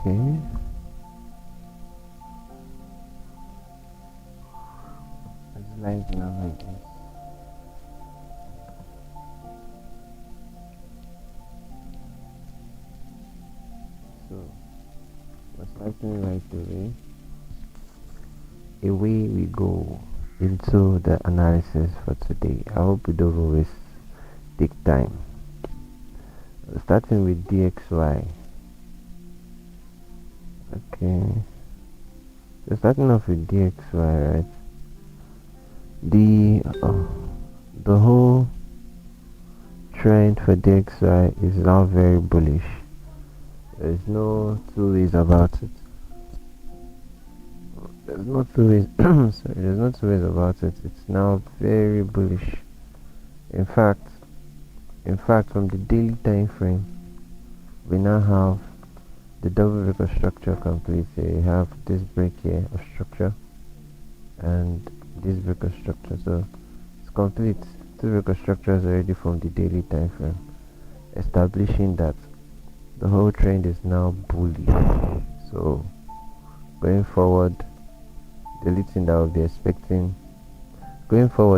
Okay. It's live now, I guess. So, we're starting right away. Away we go into the analysis for today. I hope we don't always take time. Starting with DXY. Okay. So starting off with DXY, right? The whole trend for DXY is now very bullish. There's no two ways about it. There's no two ways. Sorry, there's no two ways about it. It's now very bullish. In fact, from the daily time frame, we now have the double wicker structure complete. You have this break here of structure and this wicker structure. So it's complete. Two wicker structures already from the daily time frame, establishing that the whole trend is now bullish. So going forward, the only thing that we'll be expecting from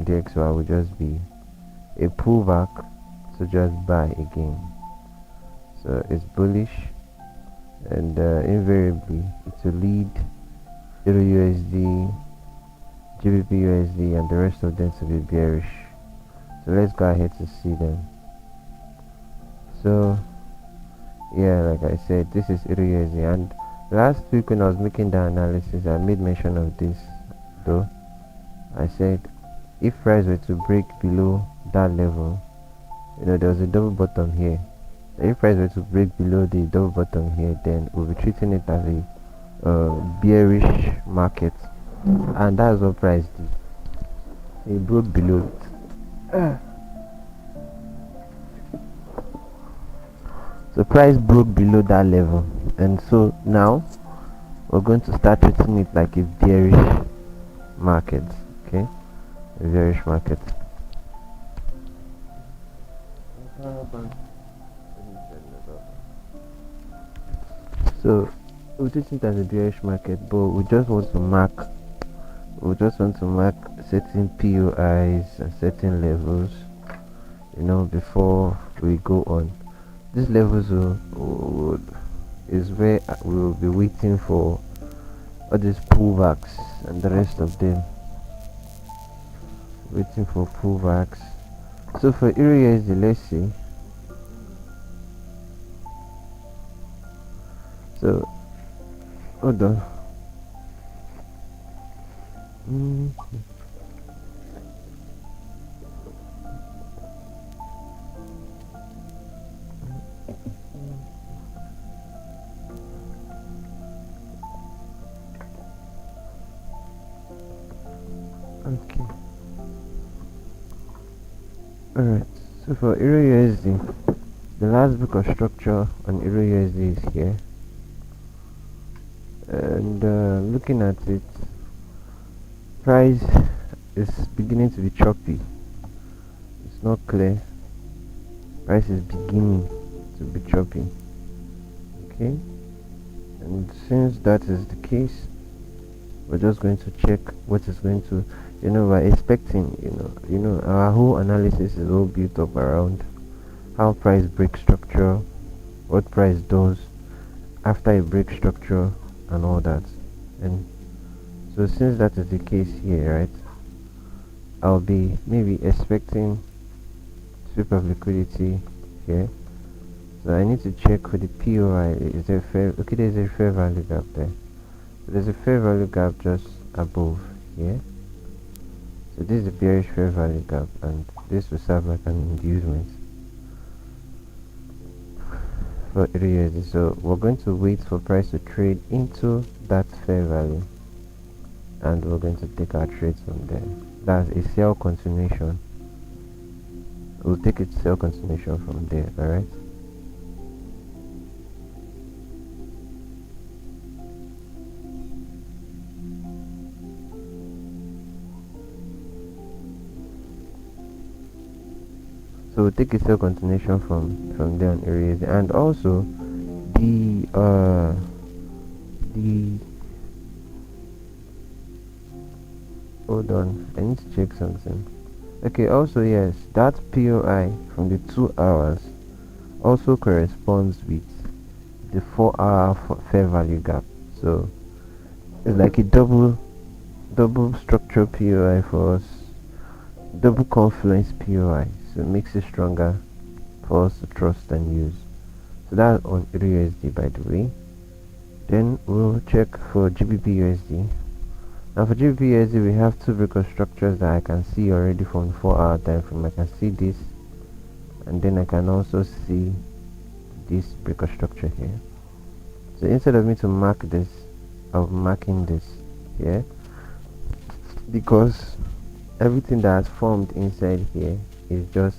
DXY will just be a pullback to just buy again. So it's bullish, and invariably it will lead Euro USD, GBP USD, and the rest of them to be bearish. So let's go ahead to see them. So yeah, like I said, this is Euro USD, and last week when I was making the analysis, I made mention of this though. I said if price were to break below that level, there was a double bottom here. If price were to break below the double bottom here, then we'll be treating it as a bearish market, and that's what price did. It broke below it. So price broke below that level, and so now we're going to start treating it like a bearish market. Okay, a bearish market. So we treat it as a bearish market, but we just want to mark certain POIs and certain levels, before we go on. These levels is where we will be waiting for all these pullbacks and the rest of them. Waiting for pullbacks. So for Euro USD, let's see. So hold on. Okay. Alright. So for Euro USD, the last book of structure on Euro USD is here. And looking at it, price is beginning to be choppy. It's not clear. Price is beginning to be choppy. Okay, and since that is the case, we're just going to check what is going to, we're expecting, our whole analysis is all built up around how price breaks structure, what price does after a break structure, and all that. And so since that is the case here, right, I'll be maybe expecting sweep of liquidity here. So I need to check for the POI. Is there there's a fair value gap there. So there's a fair value gap just above here. So this is the bearish fair value gap, and this will serve like an inducement for USD. So we're going to wait for price to trade into that fair value, and we're going to take our trades from there. That's a sell continuation. We'll take it sell continuation from there. Alright. So we'll take a sell continuation from there on areas, and also the hold on, I need to check something. Okay, also yes, that POI from the 2 hours also corresponds with the 4 hour fair value gap. So it's like a double structure POI for us, double confluence POI. So it makes it stronger for us to trust and use. So that's on USD, by the way. Then we'll check for GBP USD. Now for GBP USD, we have two breakout structures that I can see already from the 4 hour time frame. I can see this, and then I can also see this breakout structure here. So instead of me to mark this, I'm marking this here, because everything that has formed inside here is just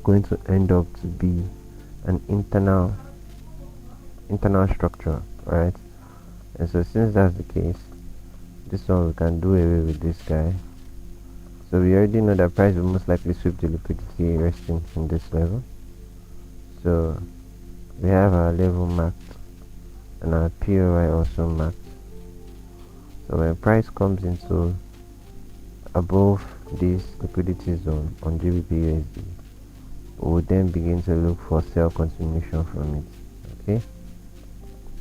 going to end up to be an internal structure, right? And so since that's the case, this one we can do away with this guy. So we already know that price will most likely sweep the liquidity resting in this level. So we have our level marked and our POI also marked. So when price comes into above this liquidity zone on GBP USD, we will then begin to look for sell continuation from it. Okay,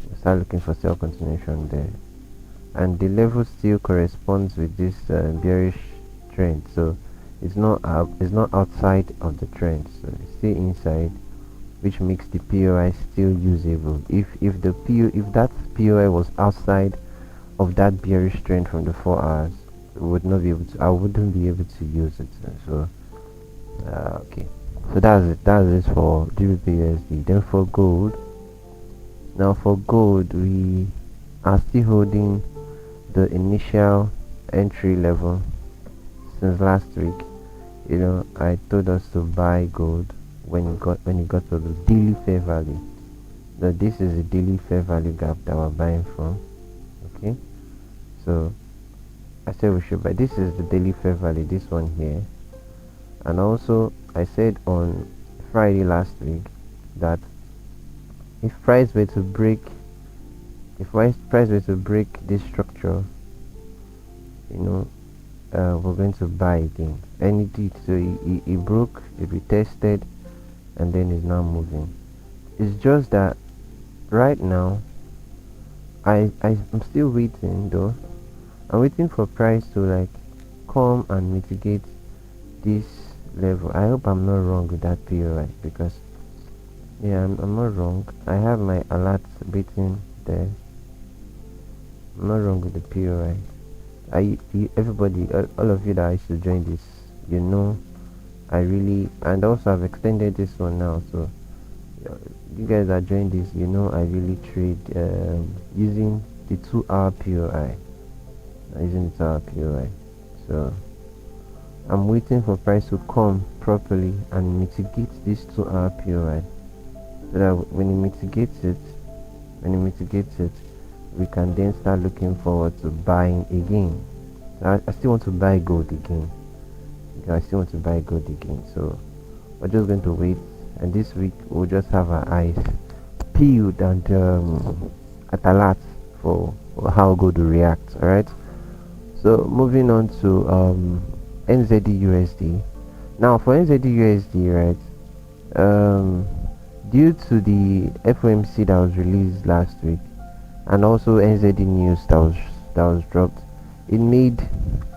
we'll start looking for sell continuation there, and the level still corresponds with this bearish trend. So it's not outside of the trend, so it's still inside, which makes the POI still usable. If that POI was outside of that bearish trend from the 4 hours, I wouldn't be able to use it. So okay, so that's it for GBP USD. Then for gold, now for gold, we are still holding the initial entry level since last week. I told us to buy gold when it got to the daily fair value. Now this is the daily fair value gap that we're buying from. Okay, so I said we should buy. This is the daily fair value, this one here. And also I said on Friday last week that if price were to break this structure, we're going to buy again. And it did. So it broke, it retested, and then it's now moving. It's just that right now I'm still waiting though. I'm waiting for price to like come and mitigate this level. I hope I'm not wrong with that POI, because yeah, I'm not wrong. I have my alerts waiting there. I'm not wrong with the POI. Everybody, all of you that used to join this, I really, and also I've extended this one now. So you guys that joined this, I really trade using the 2 hour POI. Using the 2 hour POI. So I'm waiting for price to come properly and mitigate this 2 hour POI, so that when it mitigates it, we can then start looking forward to buying again. I still want to buy gold again. So we're just going to wait, and this week we'll just have our eyes peeled and at alert for how gold will react. All right. So moving on to NZD USD. Now for NZD USD, right? Due to the FOMC that was released last week, and also NZD news that was dropped, it made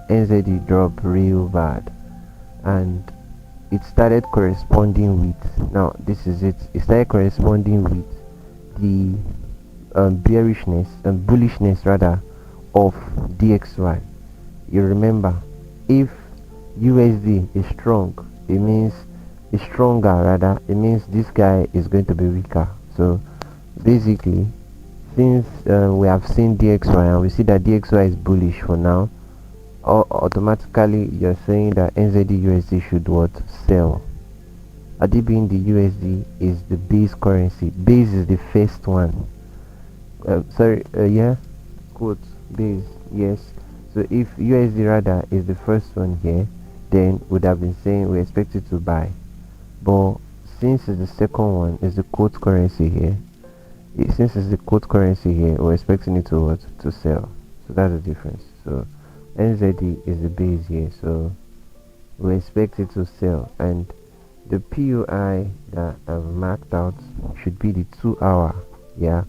NZD drop real bad, and it started corresponding with, now this is it started corresponding with the bearishness and bullishness rather of DXY. You remember, if USD is strong, it means it's stronger rather, it means this guy is going to be weaker. So basically, since we have seen DXY and we see that DXY is bullish for now, automatically you're saying that NZD USD should what? Sell. ADB in the USD is the base currency. Base is the first one. Yeah, quote base, yes. So if USD rather is the first one here, then would have been saying we expect it to buy. But since it's the second one, is the quote currency here, since it's the quote currency here, we're expecting it to what? To sell. So that's the difference. So NZD is the base here, so we expect it to sell, and the POI that I've marked out should be the 2 hour. Yeah,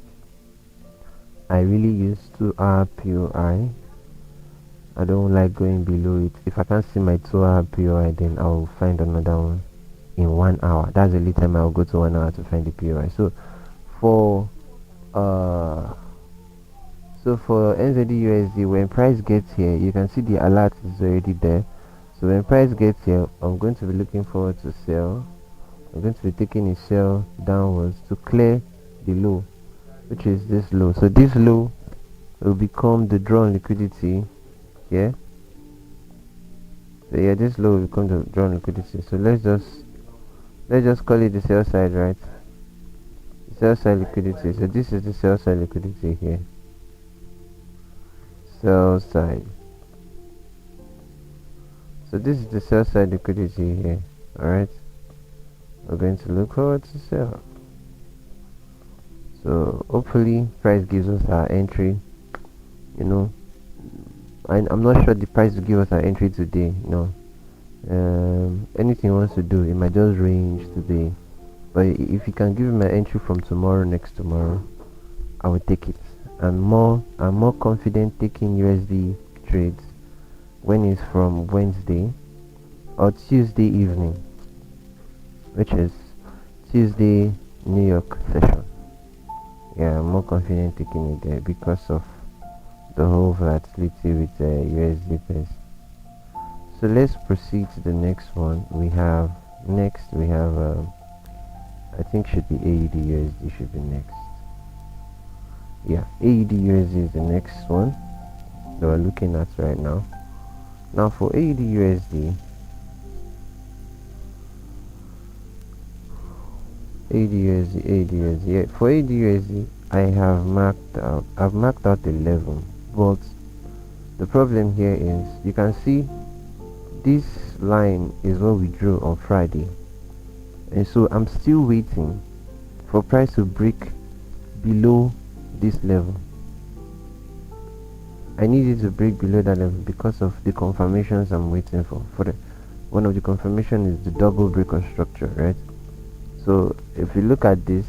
I really use 2 hour POI. I don't like going below it. If I can't see my 2 hour POI, then I'll find another one in 1 hour. That's the only time I'll go to 1 hour to find the POI. For uh so for NZD USD, when price gets here, you can see the alert is already there. So when price gets here, I'm going to be looking forward to sell. I'm going to be taking a sell downwards to clear the low, which is this low. So this low will become the drawn liquidity. Yeah. So yeah, this low will become the drawn liquidity. So let's just call it the sell side, right? The sell side liquidity. So this is the sell side liquidity here. Sell side. So this is the sell side liquidity here. Alright. We're going to look forward to sell. So hopefully price gives us our entry. You know, I'm not sure the price will give us our entry today. No. Anything he wants to do, it might just range today. But if you can give me my entry from tomorrow, next tomorrow, I will take it. I'm more confident taking USD trades when it's from Wednesday or Tuesday evening, which is Tuesday New York session. Yeah, I'm more confident taking it there because of the whole volatility with USD pace. So let's proceed to the next one. We have I think should be AUD USD should be next. Yeah, AUD USD is the next one that we're looking at right now. Now for AUD USD, yeah, for AUD USD, I've marked out 11, but the problem here is you can see this line is what we drew on Friday, and so I'm still waiting for price to break below this level. I need it to break below that level because of the confirmations I'm waiting for. One of the confirmation is the double break of structure, right? So if you look at this,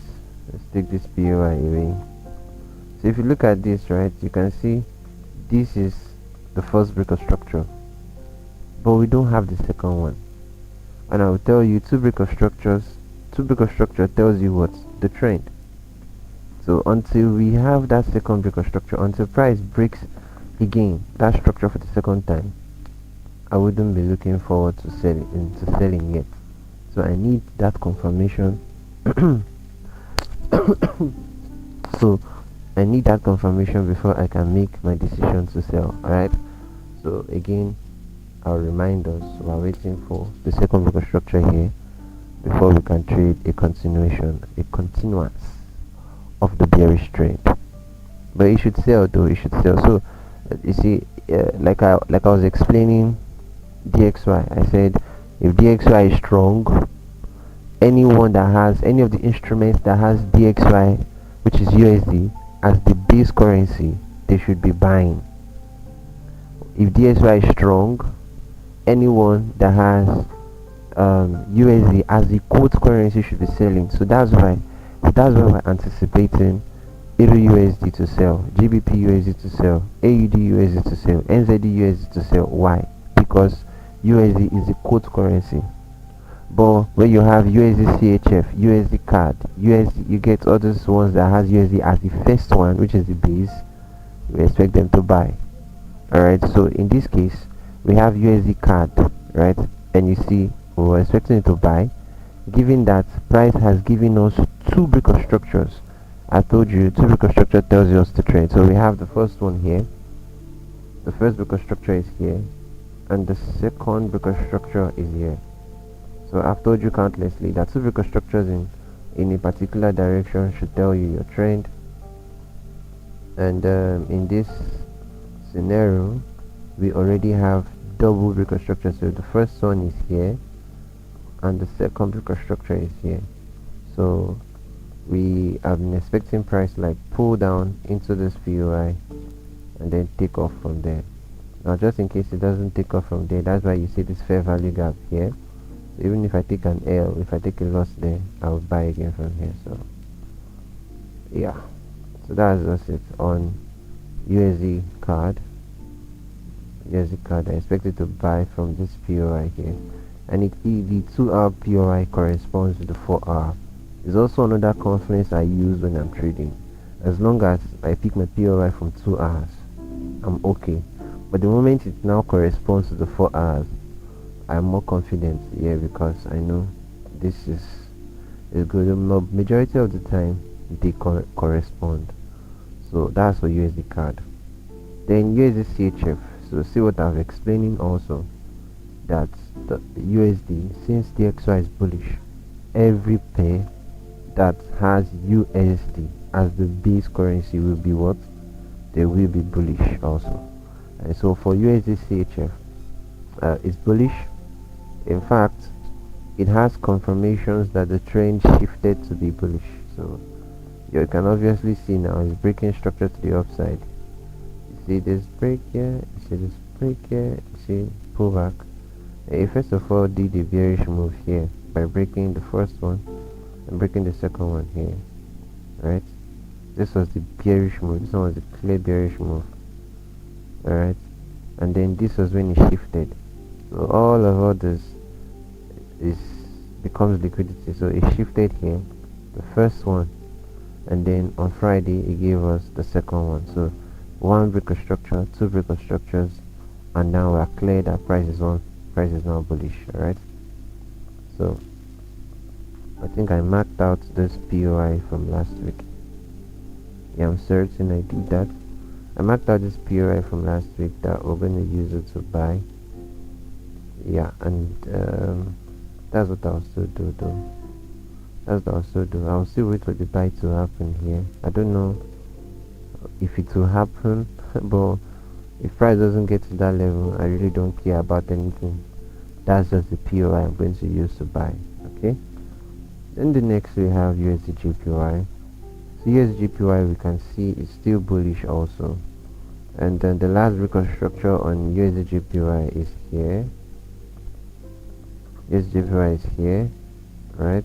let's take this POI away. So if you look at this, right, you can see this is the first break of structure, but we don't have the second one. And I will tell you, two break of structure tells you what? The trend. So until we have that second break of structure, until price breaks again that structure for the second time, I wouldn't be looking forward to selling yet. So I need that confirmation. So I need that confirmation before I can make my decision to sell. Alright, so again, I'll remind us we're waiting for the second break of structure here before we can trade a continuance of the bearish trend. But it should sell though, it should sell. So you see, like I was explaining DXY, I said if DXY is strong, anyone that has any of the instruments that has DXY, which is USD, as the base currency, they should be buying. If DXY is strong, anyone that has USD as the quote currency should be selling. So that's why we're anticipating EUR USD to sell, GBP USD to sell, AUD USD to sell, NZD USD to sell. Why? Because USD is the quote currency. But when you have USD CHF, USD CAD, USD, you get others ones that has USD as the first one, which is the base. We expect them to buy. Alright, so in this case, we have USD CAD, right? And you see, we were expecting it to buy, given that price has given us two break of structures. I told you, two break of structure tells us to trade. So we have the first one here. The first break of structure is here, and the second break of structure is here. So I've told you countlessly that two break of structures in a particular direction should tell you your trend. And in this scenario, we already have double break of structure. So the first one is here, and the second break of structure is here. So we have been expecting price like pull down into this POI and then take off from there. Now just in case it doesn't take off from there, that's why you see this fair value gap here. So even if I take an L, if I take a loss there, I'll buy again from here. So yeah, so that's just it on USD card. USD card, I expected to buy from this POI here, and the 2-hour POI corresponds to the 4-hour. It's also another confluence I use when I'm trading. As long as I pick my POI from 2 hours, I'm okay. But the moment it now corresponds to the 4 hours, I'm more confident here because I know this is good. The majority of the time they correspond. So that's for USD card. Then USD CHF. So see what I've explaining also, that the USD, since DXY is bullish, every pair that has USD as the base currency will be what? They will be bullish also. And so for USD CHF, it's bullish. In fact, it has confirmations that the trend shifted to be bullish. So you can obviously see now it's breaking structure to the upside. You see this break here, you see this break here, you see pullback. It first of all did a bearish move here by breaking the first one and breaking the second one here. Right? This was the bearish move. This one was a clear bearish move. Alright? And then this was when it shifted. So all this is becomes liquidity. So it shifted here, the first one, and then on Friday it gave us the second one. So one breaker structure, two breaker structures, and now we are clear that price is now bullish. Alright, so I think I marked out this POI from last week. Yeah, I'm certain I did that. I marked out this POI from last week that we're going to use it to buy. Yeah, and that's what I'll still do though. That's what I'll still do. I'll still wait for the buy to happen here. I don't know if it will happen, but if price doesn't get to that level, I really don't care about anything. That's just the POI I'm going to use to buy. Okay. Then the next we have USD JPY. So USD JPY we can see is still bullish also. And then the last reconstruction on USD JPY is here. USD JPY is here, right?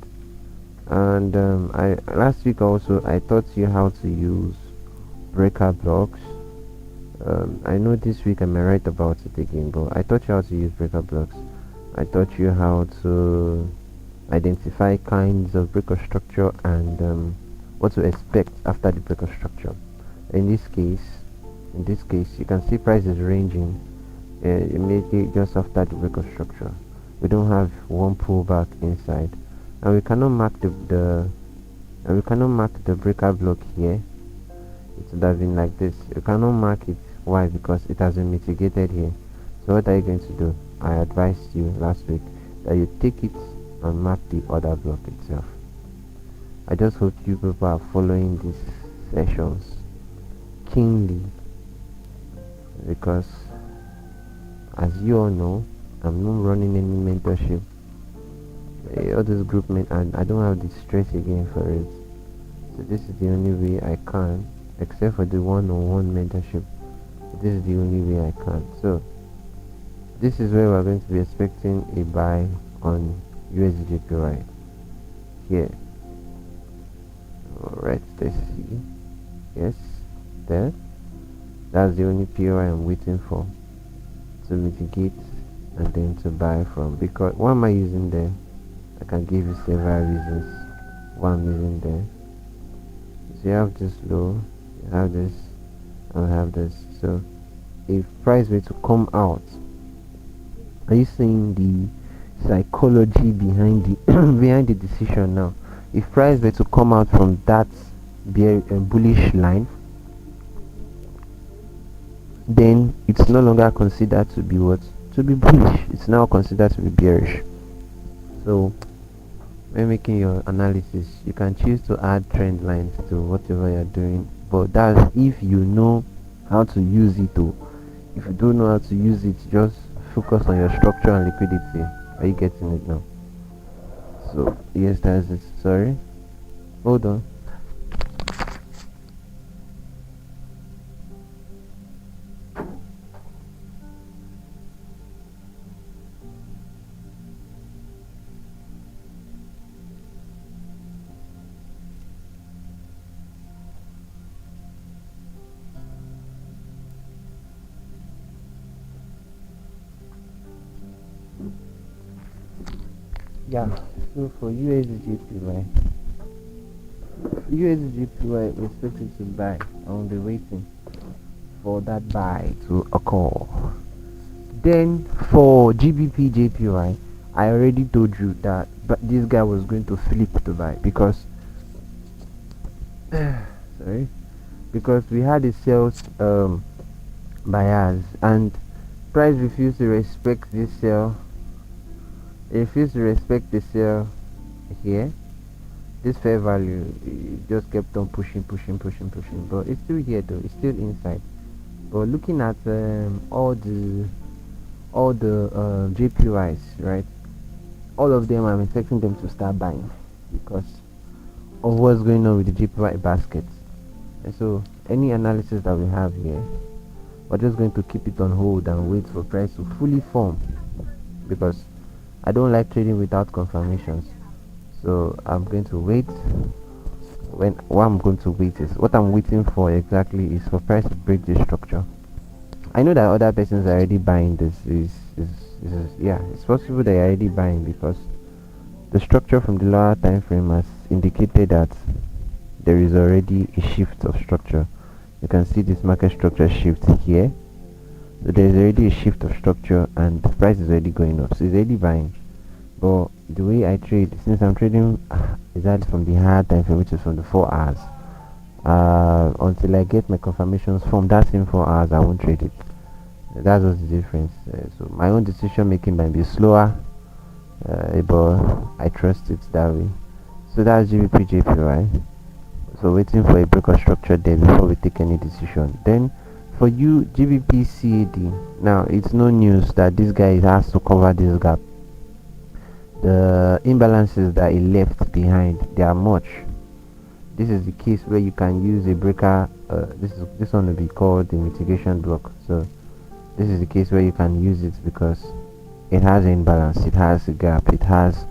And I last week also I taught you how to use breaker blocks. I know this week I may write about it again, but I taught you how to use breaker blocks. I taught you how to identify kinds of breaker structure and what to expect after the breaker structure. In this case you can see price is ranging immediately just after the breaker structure. We don't have one pullback inside, and we cannot mark the breaker block here. It would have been like this. You cannot mark it. Why? Because it has been mitigated here. So what are you going to do? I advised you last week that you take it and mark the other block itself. I just hope you people are following these sessions keenly, because as you all know, I'm not running any mentorship. All this group I don't have the stress again for it. So this is the only way I can, except for the one-on-one mentorship. This is the only way I can. So this is where we're going to be expecting a buy on USD JPY here. Alright, let's see. Yes, there. That's the only POI I'm waiting for to mitigate and then to buy from. Because why am I using there? I can give you several reasons why I'm using there. So you have this low, you have this, and we have this. So if price were to come out, are you seeing the psychology behind the behind the decision now? If price were to come out from that bullish line, then it's no longer considered to be what? To be bullish. It's now considered to be bearish. So when making your analysis, you can choose to add trend lines to whatever you're doing, but that's if you know how to use it. Or if you don't know how to use it, just focus on your structure and liquidity. Are you getting it now? So yes, that's it. Sorry, hold on. Yeah, so for USDJPY, we're expected to buy. I will be waiting for that buy to occur. Then for GBP JPY, I already told you that but this guy was going to flip to buy because sorry, because we had a sales bias and price refused to respect this sell. It refused to respect the sell here. This fair value, it just kept on pushing, but it's still here though. It's still inside. But looking at all the JPYs, right? All of them, I'm expecting them to start buying because of what's going on with the JPY baskets. And so, any analysis that we have here, we're just going to keep it on hold and wait for price to fully form because I don't like trading without confirmations. So I'm going to wait. What I'm going to wait is what I'm waiting for exactly is for price to break this structure. I know that other persons are already buying this. Yeah, it's possible they are already buying because the structure from the lower time frame has indicated that there is already a shift of structure. You can see this market structure shift here. So there's already a shift of structure and the price is already going up. So it's already buying. But the way I trade, since I'm trading is that from the higher time frame, which is from the 4 hours, until I get my confirmations from that same 4 hours, I won't trade it. That's what's the difference. So my own decision making might be slower, but I trust it that way. So that's GBP JPY. So waiting for a break of structure there before we take any decision. Then for you GBP CAD, now it's no news that this guy has to cover this gap. The imbalances that he left behind, they are much. This is the case where you can use a breaker. This one will be called the mitigation block. So this is the case where you can use it because it has an imbalance, it has a gap, it has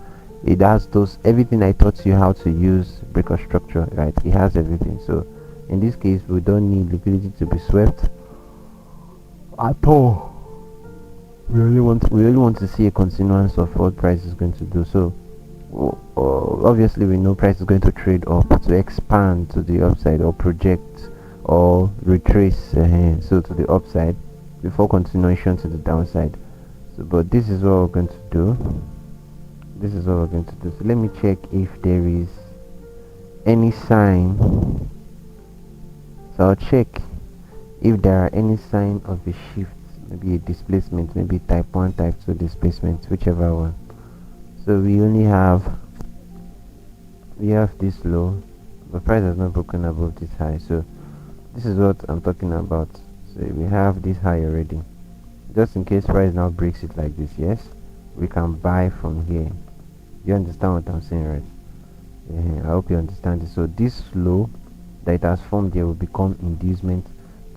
those everything I taught you how to use breaker structure, right? It has everything. So in this case, we don't need liquidity to be swept at all. We really want to see a continuance of what price is going to do. So obviously we know price is going to trade up to expand to the upside or project or retrace so to the upside before continuation to the downside. So but this is what we're going to do. So let me check if there is any sign. So I'll check if there are any sign of a shift, maybe a displacement, maybe type 1, type 2 displacement, whichever one. So we have this low, but price has not broken above this high. So this is what I'm talking about. So we have this high already. Just in case price now breaks it like this, yes, we can buy from here. You understand what I'm saying, right? I hope you understand it. So this low that it has formed here will become inducement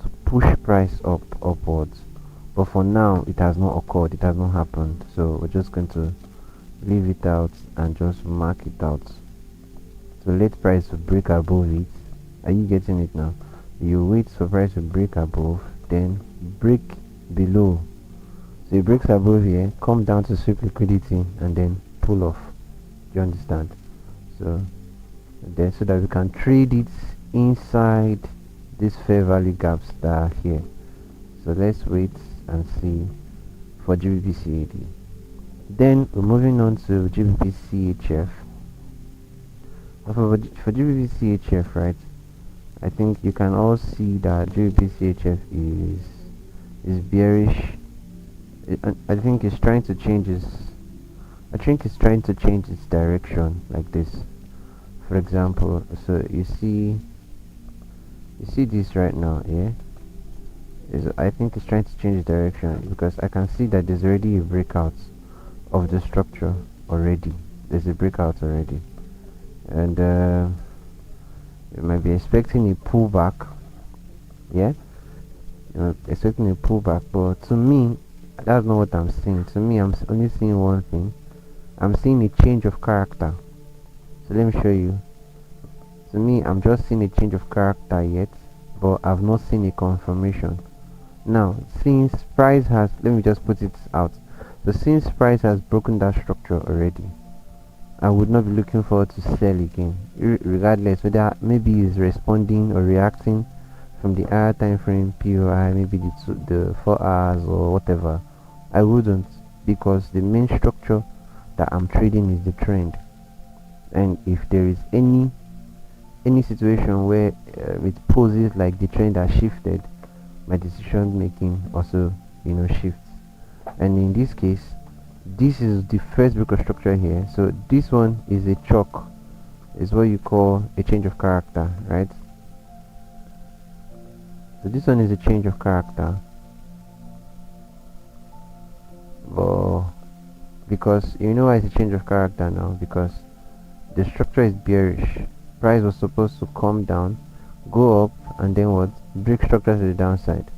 to push price upwards. But for now, it has not occurred. It has not happened. So we're just going to leave it out and just mark it out. So let price to break above it. Are you getting it now? You wait for price to break above, then break below. So it breaks above here, come down to sweep liquidity, and then pull off. Do you understand? So then so that we can trade it inside these fair value gaps that are here. So let's wait and see for GBP CAD. Then we're moving on to GBP CHF. For GBP CHF, right? I think you can all see that GBP CHF is bearish. I think it's trying to change its. I think it's trying to change its direction like this. For example, so you see this right now, yeah. I think it's trying to change direction because I can see that there's already a breakout of the structure already. There's a breakout already, and you might be expecting a pullback. Yeah, you're expecting a pullback, but to me, that's not what I'm seeing. To me, I'm only seeing one thing. I'm seeing a change of character. So let me show you. To me, I'm just seeing a change of character yet, but I've not seen a confirmation. Now, since price has, let me just put it out. So since price has broken that structure already, I would not be looking forward to sell again, regardless whether maybe it's responding or reacting from the higher time frame POI, maybe the 4 hours or whatever. I wouldn't, because the main structure that I'm trading is the trend. And if there is any situation where it poses like the trend has shifted, my decision making also shifts. And in this case, this is the first break of structure here, so this one is a chalk, is what you call a change of character, right? So this one is a change of character, but because you know why it's a change of character now, because the structure is bearish. Price was supposed to come down, go up, and then what? Break structure to the downside.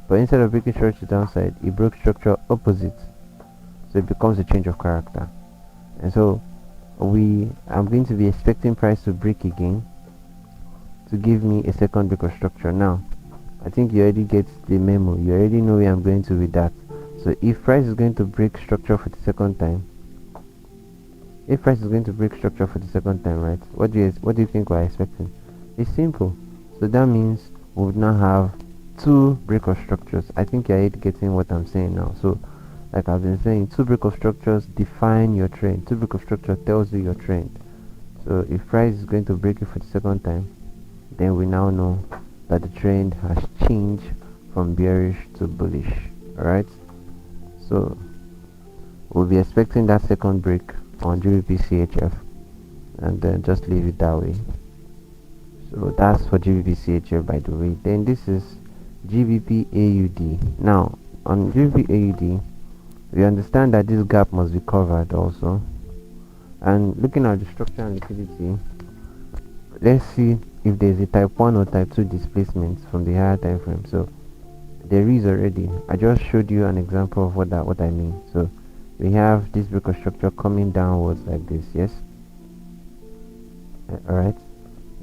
But instead of breaking structure to the downside, it broke structure opposite. So it becomes a change of character. And so I'm going to be expecting price to break again to give me a second break of structure. Now, I think you already get the memo. You already know where I'm going to with that. So if price is going to break structure for the second time, right? What do you think we're expecting? It's simple. So that means we would now have two break of structures. I think you're getting what I'm saying now. So like I've been saying, two break of structures define your trend. Two break of structure tells you your trend. So if price is going to break it for the second time, then we now know that the trend has changed from bearish to bullish. Alright, so we'll be expecting that second break on GBP CHF, and then just leave it that way. So that's for GBP CHF, by the way. Then this is GBP AUD. Now on GBP AUD, we understand that this gap must be covered also, and looking at the structure and liquidity, let's see if there's a type 1 or type 2 displacement from the higher time frame. So there is already. I just showed you an example of what I mean. So we have this break of structure coming downwards like this, yes, alright,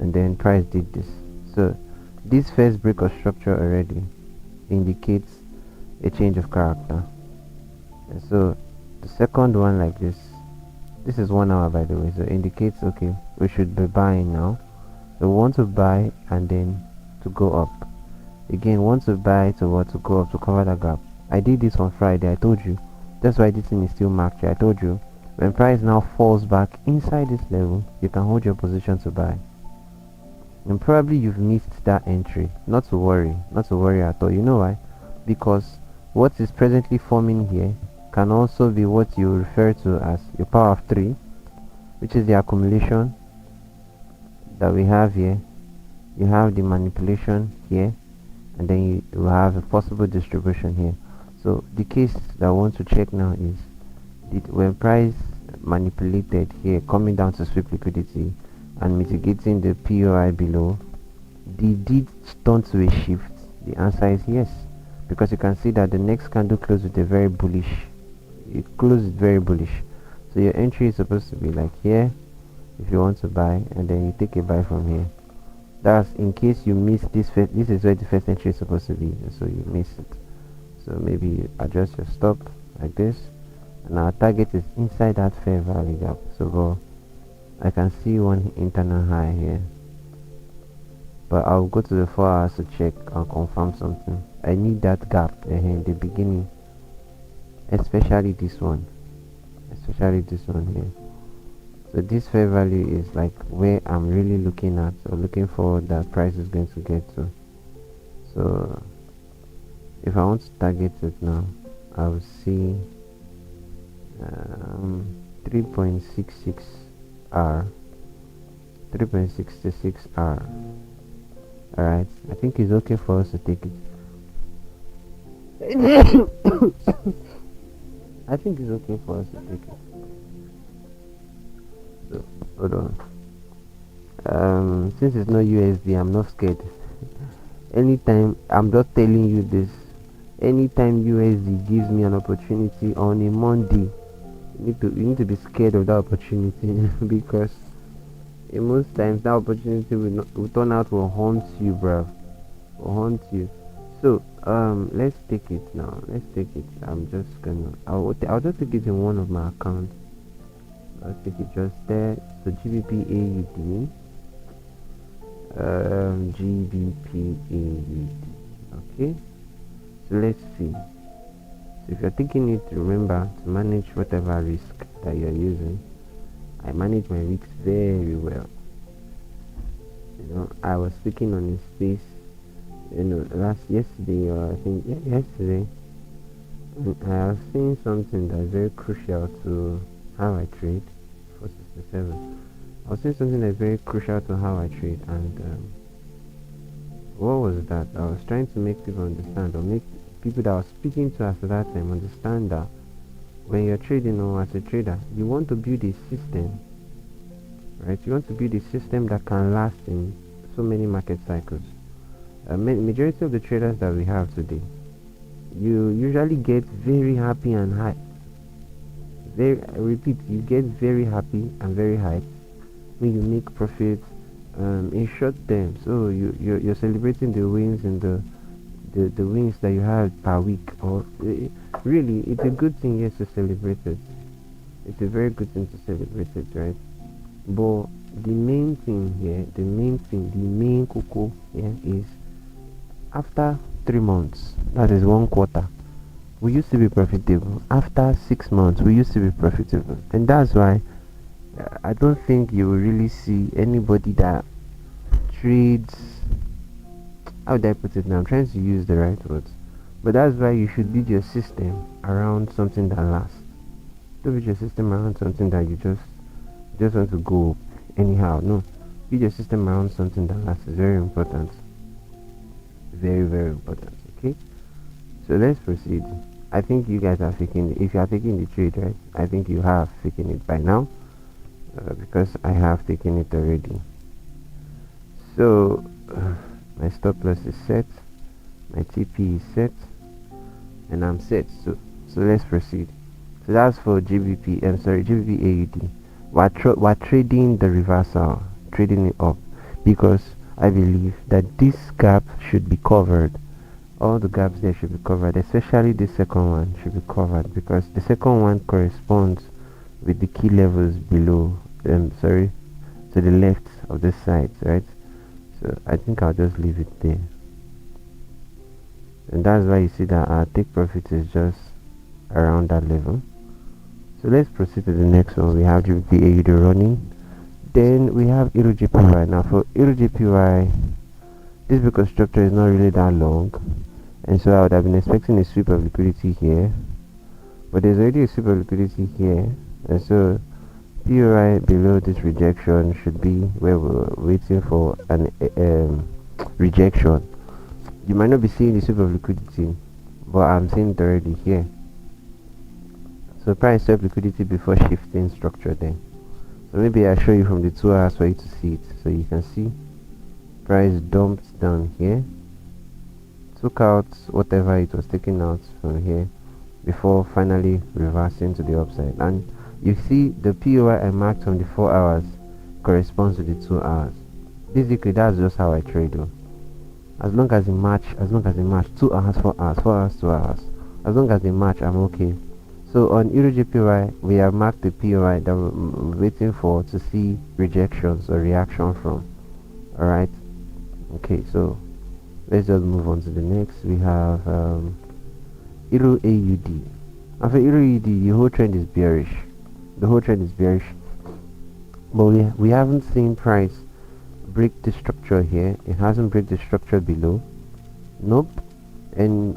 and then price did this. So this first break of structure already indicates a change of character. And so the second one like this is 1 hour, by the way, so indicates okay, we should be buying now. So we want to buy and then to go up again, want to buy to what, to go up to cover that gap. I did this on Friday, I told you. That's why this thing is still marked here. I told you when price now falls back inside this level, you can hold your position to buy. And probably you've missed that entry. Not to worry at all. You know why? Because what is presently forming here can also be what you refer to as your power of 3, which is the accumulation that we have here. You have the manipulation here, and then you have a possible distribution here. So the case that I want to check now is, when price manipulated here, coming down to sweep liquidity and mitigating the POI below, did it turn to a shift? The answer is yes, because you can see that the next candle closed with a very bullish. It closed very bullish. So your entry is supposed to be like here if you want to buy, and then you take a buy from here. That's in case you miss this first. This is where the first entry is supposed to be, so you miss it. So maybe you adjust your stop like this, and our target is inside that fair value gap. So I can see one internal high here, but I'll go to the 4 hours to check and confirm something. I need that gap in the beginning, especially this one here. So this fair value is like where I'm really looking at, or looking for that price is going to get to. So if I want to target it now, I will see 3.66 R, 3.66 R. Alright, I think it's okay for us to take it. I think it's okay for us to take it. So hold on. Since it's not USD, I'm not scared. Anytime, I'm just telling you this, anytime USD gives me an opportunity on a Monday, you need to be scared of that opportunity because in most times that opportunity will turn out to haunt you, bruv. Will haunt you. So let's take it now. Let's take it. I'm just gonna I'll just take it in one of my accounts. I'll take it just there. So GBP AUD, GBP AUD. Okay, so let's see. So if you're taking it, remember to manage whatever risk that you're using. I manage my risks very well. I was speaking on a space, yesterday, or I think yesterday, I was saying something that is very crucial to how I trade. 467. I was saying something that is very crucial to how I trade, and what was that? I was trying to make people understand, or make people that I was speaking to at that time understand that when you're trading, or as a trader, you want to build a system, right? You want to build a system that can last in so many market cycles. Majority of the traders that we have today, you usually get very happy and high. I repeat, you get very happy and very high when you make profits in short term. So you're celebrating the wins and the wins that you had per week. Or really, it's a good thing, yes, to celebrate it. It's a very good thing to celebrate it, right? But the main thing here, the main cocoa here is after 3 months, that is 1 quarter, we used to be profitable. After 6 months, we used to be profitable, and that's why I don't think you will really see anybody that trades. How would I put it now? I'm trying to use the right words, but that's why you should build your system around something that lasts. Don't build your system around something that you just want to go anyhow. No, build your system around something that lasts. Is very important. Very, very important. Okay, so let's proceed. I think you guys are faking it. If you are taking the trade, right, I think you have taken it by now, because I have taken it already. So my stop loss is set, my TP is set, and I'm set. So let's proceed. So that's for GBP. I'm sorry, GBP AUD. We're trading the reversal, trading it up, because I believe that this gap should be covered. All the gaps there should be covered, especially the second one should be covered, because the second one corresponds with the key levels below. To the left of this side, right? So I think I'll just leave it there, and that's why you see that our take profit is just around that level. So let's proceed to the next one. We have GBP AUD running. Then we have EURJPY. Now for EURJPY, this because structure is not really that long, and so I would have been expecting a sweep of liquidity here, but there's already a sweep of liquidity here, and so POI below this rejection should be where we're waiting for an rejection. You might not be seeing the sweep of liquidity, but I'm seeing it already here. So price swept liquidity before shifting structure then. So maybe I'll show you from the 2 hours for you to see it. So you can see price dumped down here, took out whatever it was taking out from here before finally reversing to the upside. And you see the POI I marked from the 4 hours corresponds to the 2 hours. Basically, that's just how I trade though. As long as they match, 2 hours, 4 hours, 4 hours, 2 hours. As long as they match, I'm okay. So on EURJPY, we have marked the POI that we're waiting for to see rejections or reaction from. Alright. Okay, so let's just move on to the next. We have EUR AUD. After EUR AUD, the whole trend is bearish. But we haven't seen price break the structure here. It hasn't break the structure below. Nope. And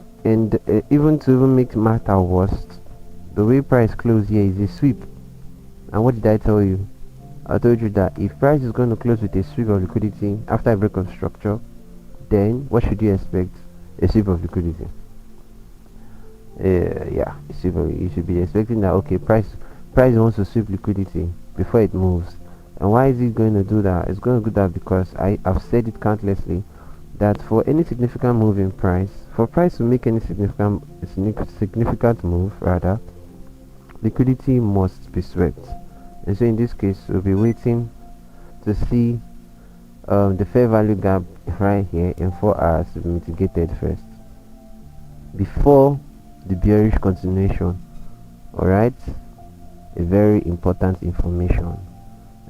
even make matter worse, the way price closed here is a sweep. And what did I tell you? I told you that if price is going to close with a sweep of liquidity after a break of structure, then what should you expect? A sweep of liquidity. You should be expecting that. Okay, price wants to sweep liquidity before it moves. And why is it going to do that? It's going to do that because I've said it countlessly that for any significant move in price, for price to make any significant move rather, liquidity must be swept. And so in this case, we'll be waiting to see the fair value gap right here in 4 hours to be mitigated first before the bearish continuation. Alright, a very important information.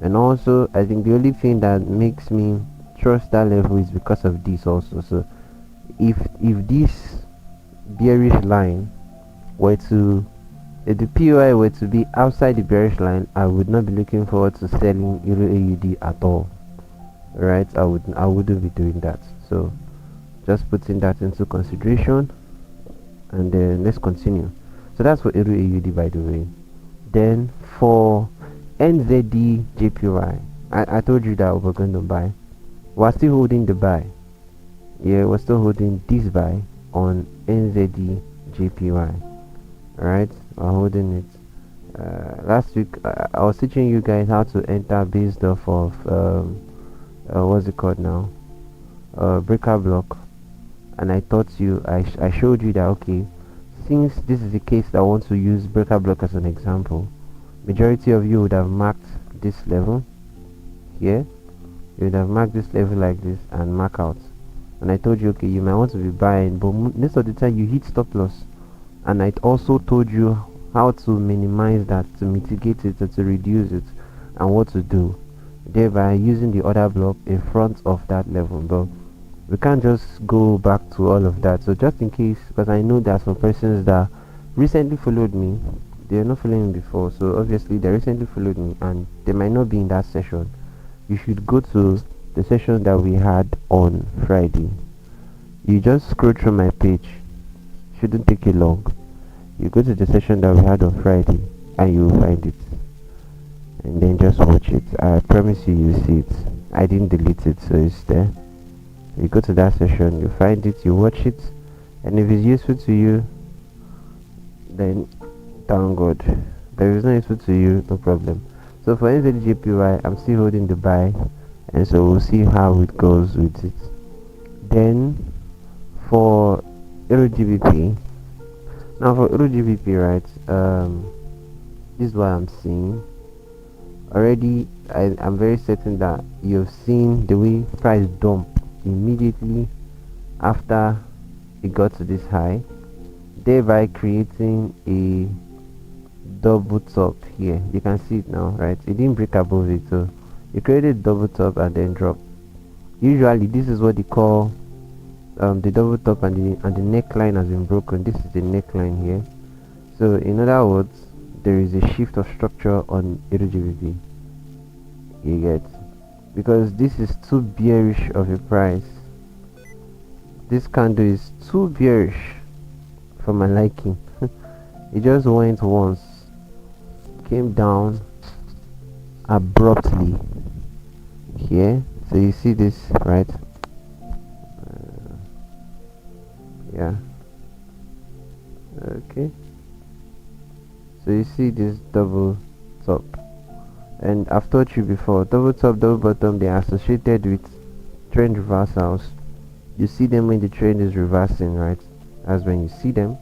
And also, I think the only thing that makes me trust that level is because of this also. So if this bearish line were to, if the POI were to be outside the bearish line, I would not be looking forward to selling Euro AUD at all. Right? I wouldn't be doing that. So just putting that into consideration, and then let's continue. So that's for Euro AUD, by the way. Then for NZD JPY, I told you that we're going to buy. We're still holding the buy. Yeah, we're still holding this buy on NZD JPY. Alright, we're holding it. Last week I was teaching you guys how to enter based off of what's it called now, breaker block, and I taught you, I showed you that okay, since this is the case that I want to use breaker block as an example, majority of you would have marked this level here. You would have marked this level like this and mark out, and I told you okay, you might want to be buying, but most of the time you hit stop loss. And I also told you how to minimize that, to mitigate it, or to reduce it, and what to do, thereby using the order block in front of that level. But we can't just go back to all of that. So just in case, because I know that some persons that recently followed me, they are not following me before, so obviously they recently followed me and they might not be in that session. You should go to the session that we had on Friday. You just scroll through my page, shouldn't take you long. You go to the session that we had on Friday and you will find it, and then just watch it. I promise you, you'll see it. I didn't delete it, so it's there. You go to that session, you find it, you watch it, and if it's useful to you, then thank God. But if it's not useful to you, no problem. So for NZJPY, I'm still holding the buy, and so we'll see how it goes with it. Then for EURGBP, now for EURGBP, right, this is what I'm seeing already. I'm very certain that you've seen the way price dump immediately after it got to this high, thereby creating a double top here. You can see it now, right? It didn't break above it, so it created double top and then drop. Usually this is what they call the double top, and the neckline has been broken. This is the neckline here. So in other words, there is a shift of structure on EURGBP. You get, because this is too bearish of a price. This candle is too bearish for my liking. It just went once, came down abruptly here. So you see this, right? Yeah, okay, so you see this double top, and I've taught you before, double top, double bottom, they are associated with trend reversals. You see them when the trend is reversing, right? That's when you see them.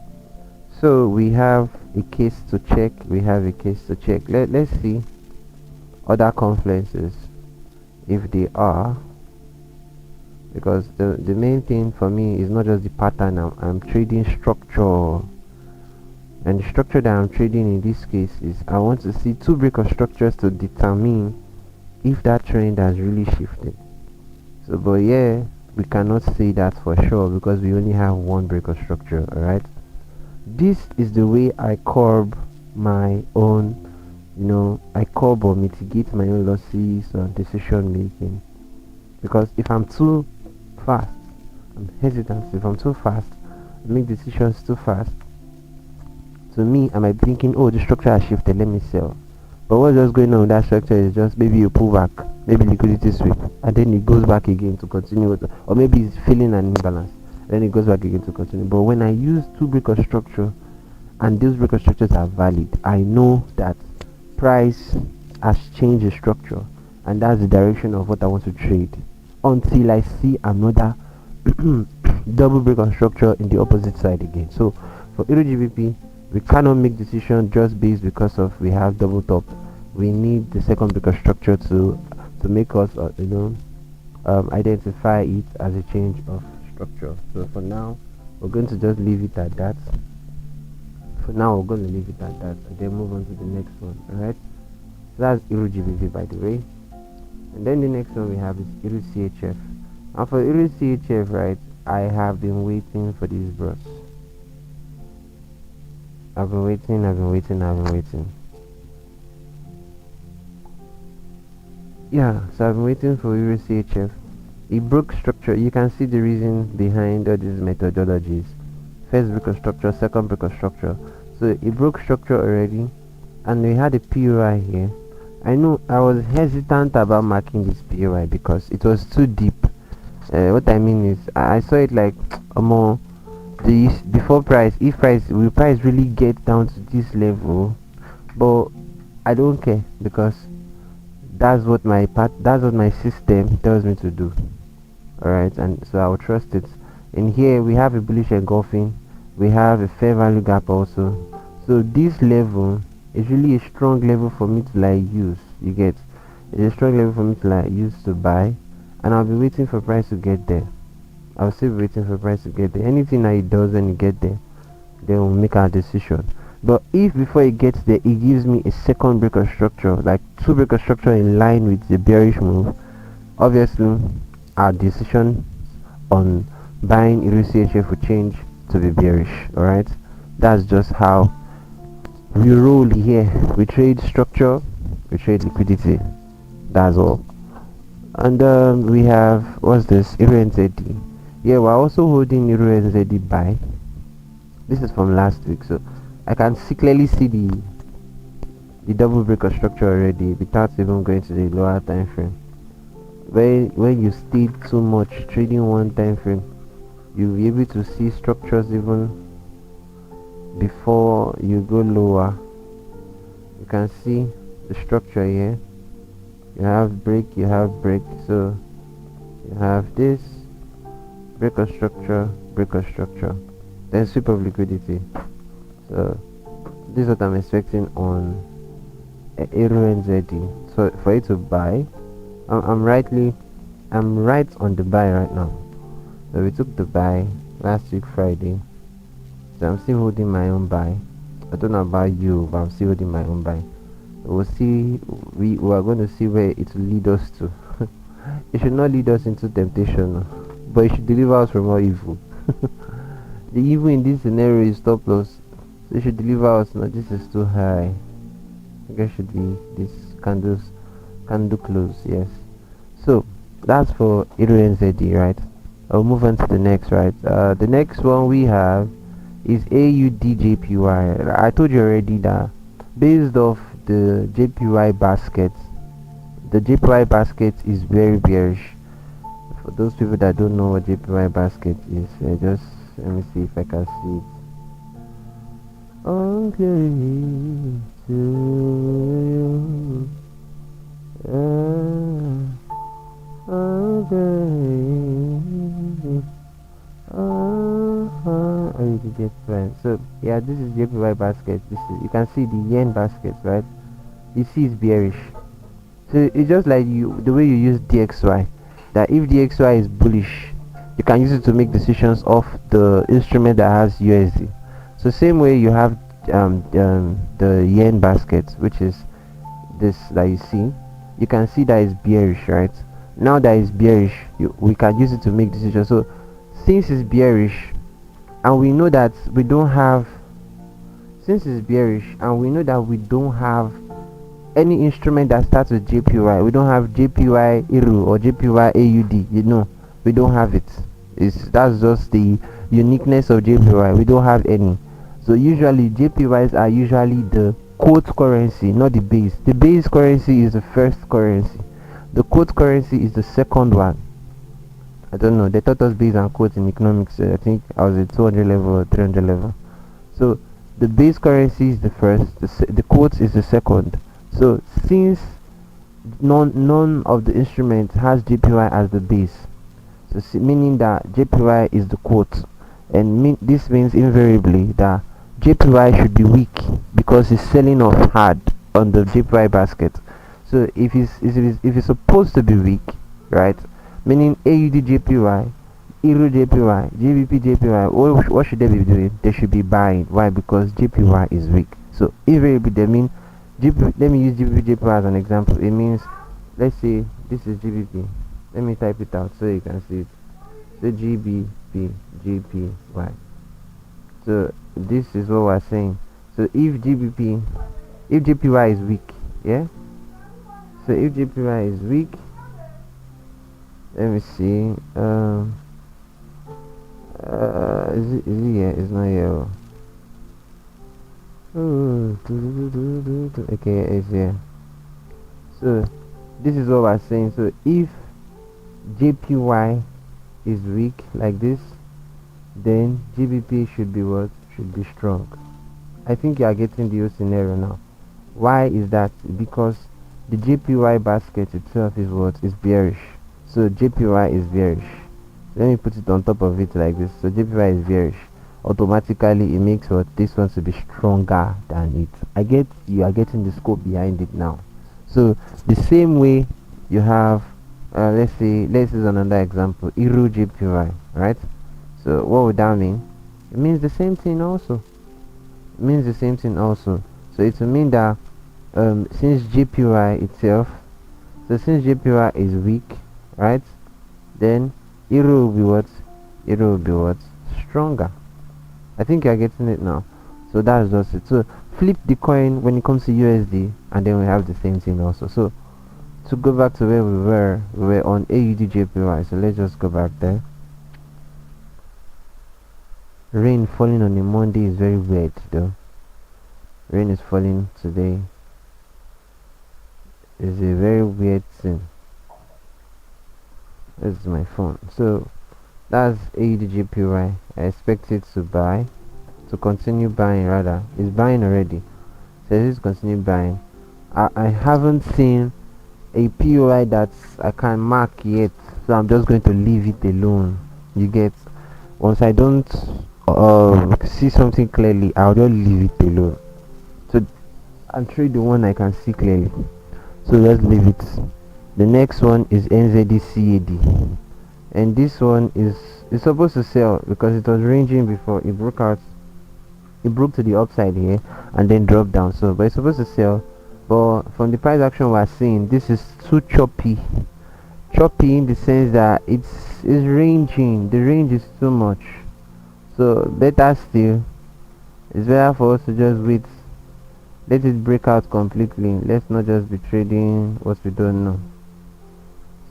So we have a case to check, let's see other confluences if they are, because the main thing for me is not just the pattern. I'm trading structure, and the structure that I'm trading in this case is I want to see two break of structures to determine if that trend has really shifted. So but yeah, we cannot say that for sure because we only have one break of structure. Alright, this is the way I curb my own, I curb or mitigate my own losses on decision making. Because if I'm too fast, I'm hesitant. If I'm too fast, I make decisions too fast. To me, I might be thinking, oh, the structure has shifted, let me sell. But what's just going on with that structure is just maybe you pull back, maybe liquidity sweep, and then it goes back again to continue with, or maybe it's feeling an imbalance, then it goes back again to continue. But when I use two break of structure, and those break of structures are valid, I know that price has changed the structure, and that's the direction of what I want to trade, until I see another double break of structure in the opposite side again. So for EURGBP, we cannot make decision just based because of we have double top. We need the second break of structure to make us identify it as a change of structure. So for now, we're going to just leave it at that. For now, we're going to leave it at that and then move on to the next one. Alright, so that's Euro GBP, by the way. And then the next one we have is Euro CHF. And for Euro CHF, right, I have been waiting for this bros. I've been waiting. Yeah, so I've been waiting for Euro CHF. It broke structure. You can see the reason behind all these methodologies. First break of structure, second break of structure. So it broke structure already, and we had a POI here. I know I was hesitant about marking this POI because it was too deep. What I mean is, I saw it like more before price. If will price really get down to this level, but I don't care because that's what my system tells me to do. Alright, and so I'll trust it. In here we have a bullish engulfing, we have a fair value gap also. So this level is really a strong level for me to like use. You get, it's a strong level for me to like use to buy, and I'll be waiting for price to get there. I'll still be waiting for price to get there. Anything that it does when it get there, then we'll make our decision. But if before it gets there it gives me a second break of structure, like two break of structure in line with the bearish move, obviously our decision on buying Euro CHF will change to be bearish. Alright, that's just how we roll here. We trade structure, we trade liquidity, that's all. And we have, what's this, Euro NZD. Yeah, we're also holding Euro NZD buy. This is from last week, so I can clearly see the double break of structure already without even going to the lower time frame. When you stay too much trading one time frame, you'll be able to see structures even before you go lower. You can see the structure here. You have break, so you have this break of structure, then sweep of liquidity. So this is what I'm expecting on Euro NZD. So for it to buy, I'm right on the buy right now. So we took the buy last week Friday, so I'm still holding my own buy. I don't know about you, but I'm still holding my own buy. We'll see. We are going to see where it will lead us to. It should not lead us into temptation, but it should deliver us from all evil. The evil in this scenario is stop loss, so it should deliver us. No, this is too high. I guess should be this candle close. Yes. So that's for Euro NZD, right? I'll move on to the next, right? The next one we have is AUD-JPY. I told you already that based off the JPY basket, the JPY basket is very bearish. For those people that don't know what JPY basket is, just let me see if I can see it. Okay, to you. Oh, you get fine. So yeah, this is JPY basket. This is, you can see the yen basket, right? You see it's bearish. So it's just like the way you use DXY. That if DXY is bullish, you can use it to make decisions of the instrument that has USD. So same way you have the yen basket, which is this that you see. You can see that it's bearish, right? Now that it's bearish, we can use it to make decisions. So since it's bearish, and we know that we don't have, any instrument that starts with JPY. We don't have JPY Euro or JPY AUD. You know, we don't have it. That's just the uniqueness of JPY. We don't have any. So usually JPYs are usually the quote currency, not the base. The base currency is the first currency. The quote currency is the second one. I don't know. They taught us base and quote in economics. I think I was at 200 level or 300 level. So the base currency is the first. The quote is the second. So since none of the instruments has JPY as the base, so meaning that JPY is the quote, and this means invariably that JPY should be weak because it's selling off hard on the JPY basket. So if it's supposed to be weak, right, meaning AUD JPY, Euro JPY, GBP JPY, what should they be doing? They should be buying. Why? Because JPY is weak. So invariably they mean GBP. Let me use GBP JPY as an example. It means, let's say this is GBP. Let me type it out so you can see it. So GBP JPY. So this is what we're saying. So if JPY is weak, yeah. So if JPY is weak, let me see. Is it here? It's not here. Okay, it's here. So this is what we're saying. So if JPY is weak like this, then GBP should be what? Should be strong. I think you are getting the whole scenario now. Why is that? Because the JPY basket itself is what? Is bearish. So JPY is bearish. Let me put it on top of it like this. So JPY is bearish. Automatically it makes what? This one to be stronger than it. I get you are getting the scope behind it now. So the same way you have let's use another example, Euro JPY, right? So what would that mean? It means the same thing also. It means the same thing also. So it will mean that since JPY itself, so since JPY is weak, right, then Euro will be what? Euro will be what? Stronger. I think you're getting it now. So that's just it. So flip the coin when it comes to USD, and then we have the same thing also. So to go back to where we were on AUD JPY. So let's just go back there. Rain falling on a Monday is very weird though. Rain is falling today. It's a very weird thing. This is my phone. So that's AUD JPY. I expect it to continue buying rather. It's buying already. So let's continue buying. I haven't seen a POI that I can mark yet, so I'm just going to leave it alone. You get? Once I don't see something clearly, I'll just leave it alone. So I'll trade the one I can see clearly. So let's leave it. The next one is NZD-CAD, and this one is supposed to sell because it was ranging before. It broke out. It broke to the upside here and then dropped down. So, but it's supposed to sell. But from the price action we're seeing, this is too choppy. Choppy in the sense that it's ranging. The range is too much. So better still, it's better for us to just wait. Let it break out completely. Let's not just be trading what we don't know.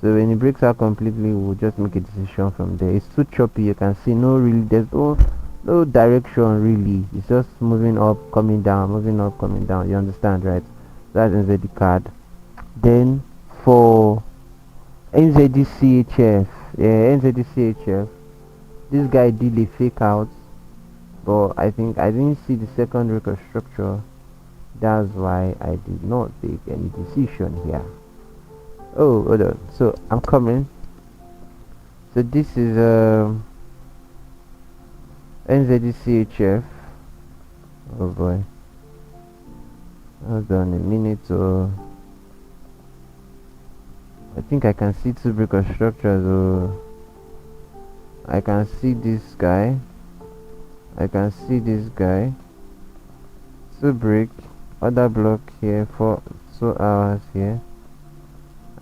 So when it breaks out completely, we'll just make a decision from there. It's too choppy. You can see there's no direction really. It's just moving up, coming down, moving up, coming down. You understand, right? That's NZD card. Then for NZD-CHF, NZD-CHF, this guy did a fake out, but I think I didn't see the second record structure. That's why I did not take any decision here. Oh, hold on. So I'm coming. So this is NZD-CHF. Oh boy. Hold on a minute. I think I can see two breaker structures. I can see this guy. I can see this guy. Two break. Other block here for 2 hours here.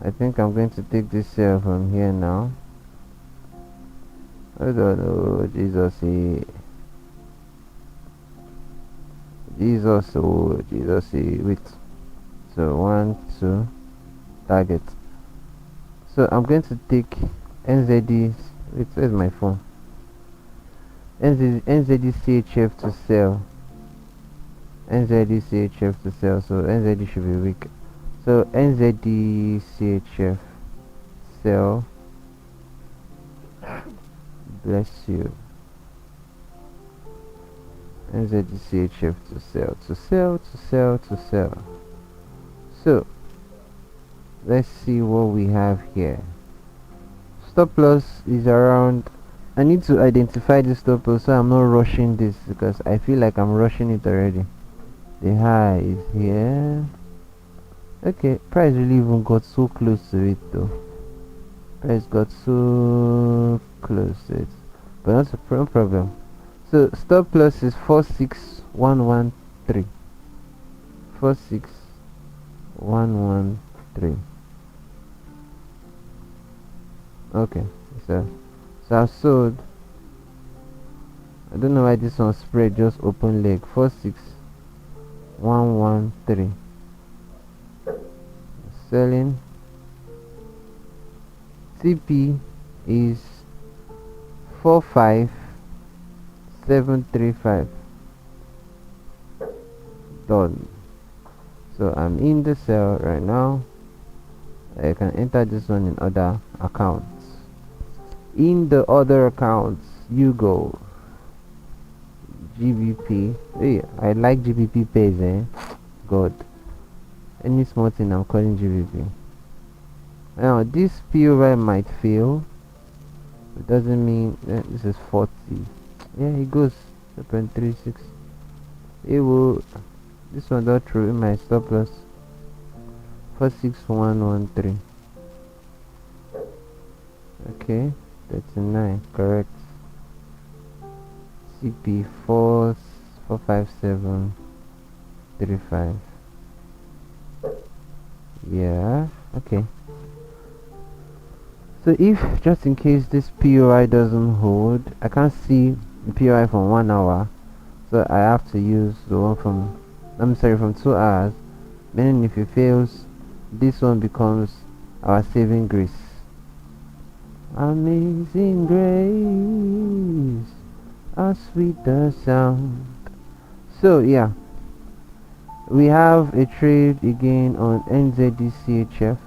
I think I'm going to take this sell from here now. Hold on. Oh Jesus. Jesus. Wait. So 1, 2, target. So I'm going to take NZD. Wait, where's my phone? NZD-CHF to sell. NZD-CHF to sell. So NZD should be weak. So NZD-CHF sell. Bless you. NZD-CHF to sell. So let's see what we have here. Stop loss is around. I need to identify the stop loss so I'm not rushing this because I feel like I'm rushing it already. The high is here. Okay, price really even got so close to it though. Price got so close it, but not a problem. So stop loss is 46113. 46113. Okay, so I've sold. I don't know why this one spread, just open leg. 46113. Selling. CP is 45735. Done. So I'm in the sell right now. I can enter this one in other accounts. In the other accounts, you go GBP. Hey, I like GBP pays, God. Any small thing I'm calling GBP. Now this POI might fail. It doesn't mean this is 40. Yeah, it goes 0.36. It will. This one got through in my stop loss. 46113. Okay, 39, correct. CP 45735. Yeah, okay. So if just in case this POI doesn't hold, I can't see the POI from 1 hour, so I have to use the one from, I'm sorry, from 2 hours. Meaning if it fails, this one becomes our saving grace. Amazing grace, how sweet the sound. So yeah, we have a trade again on NZDCHF.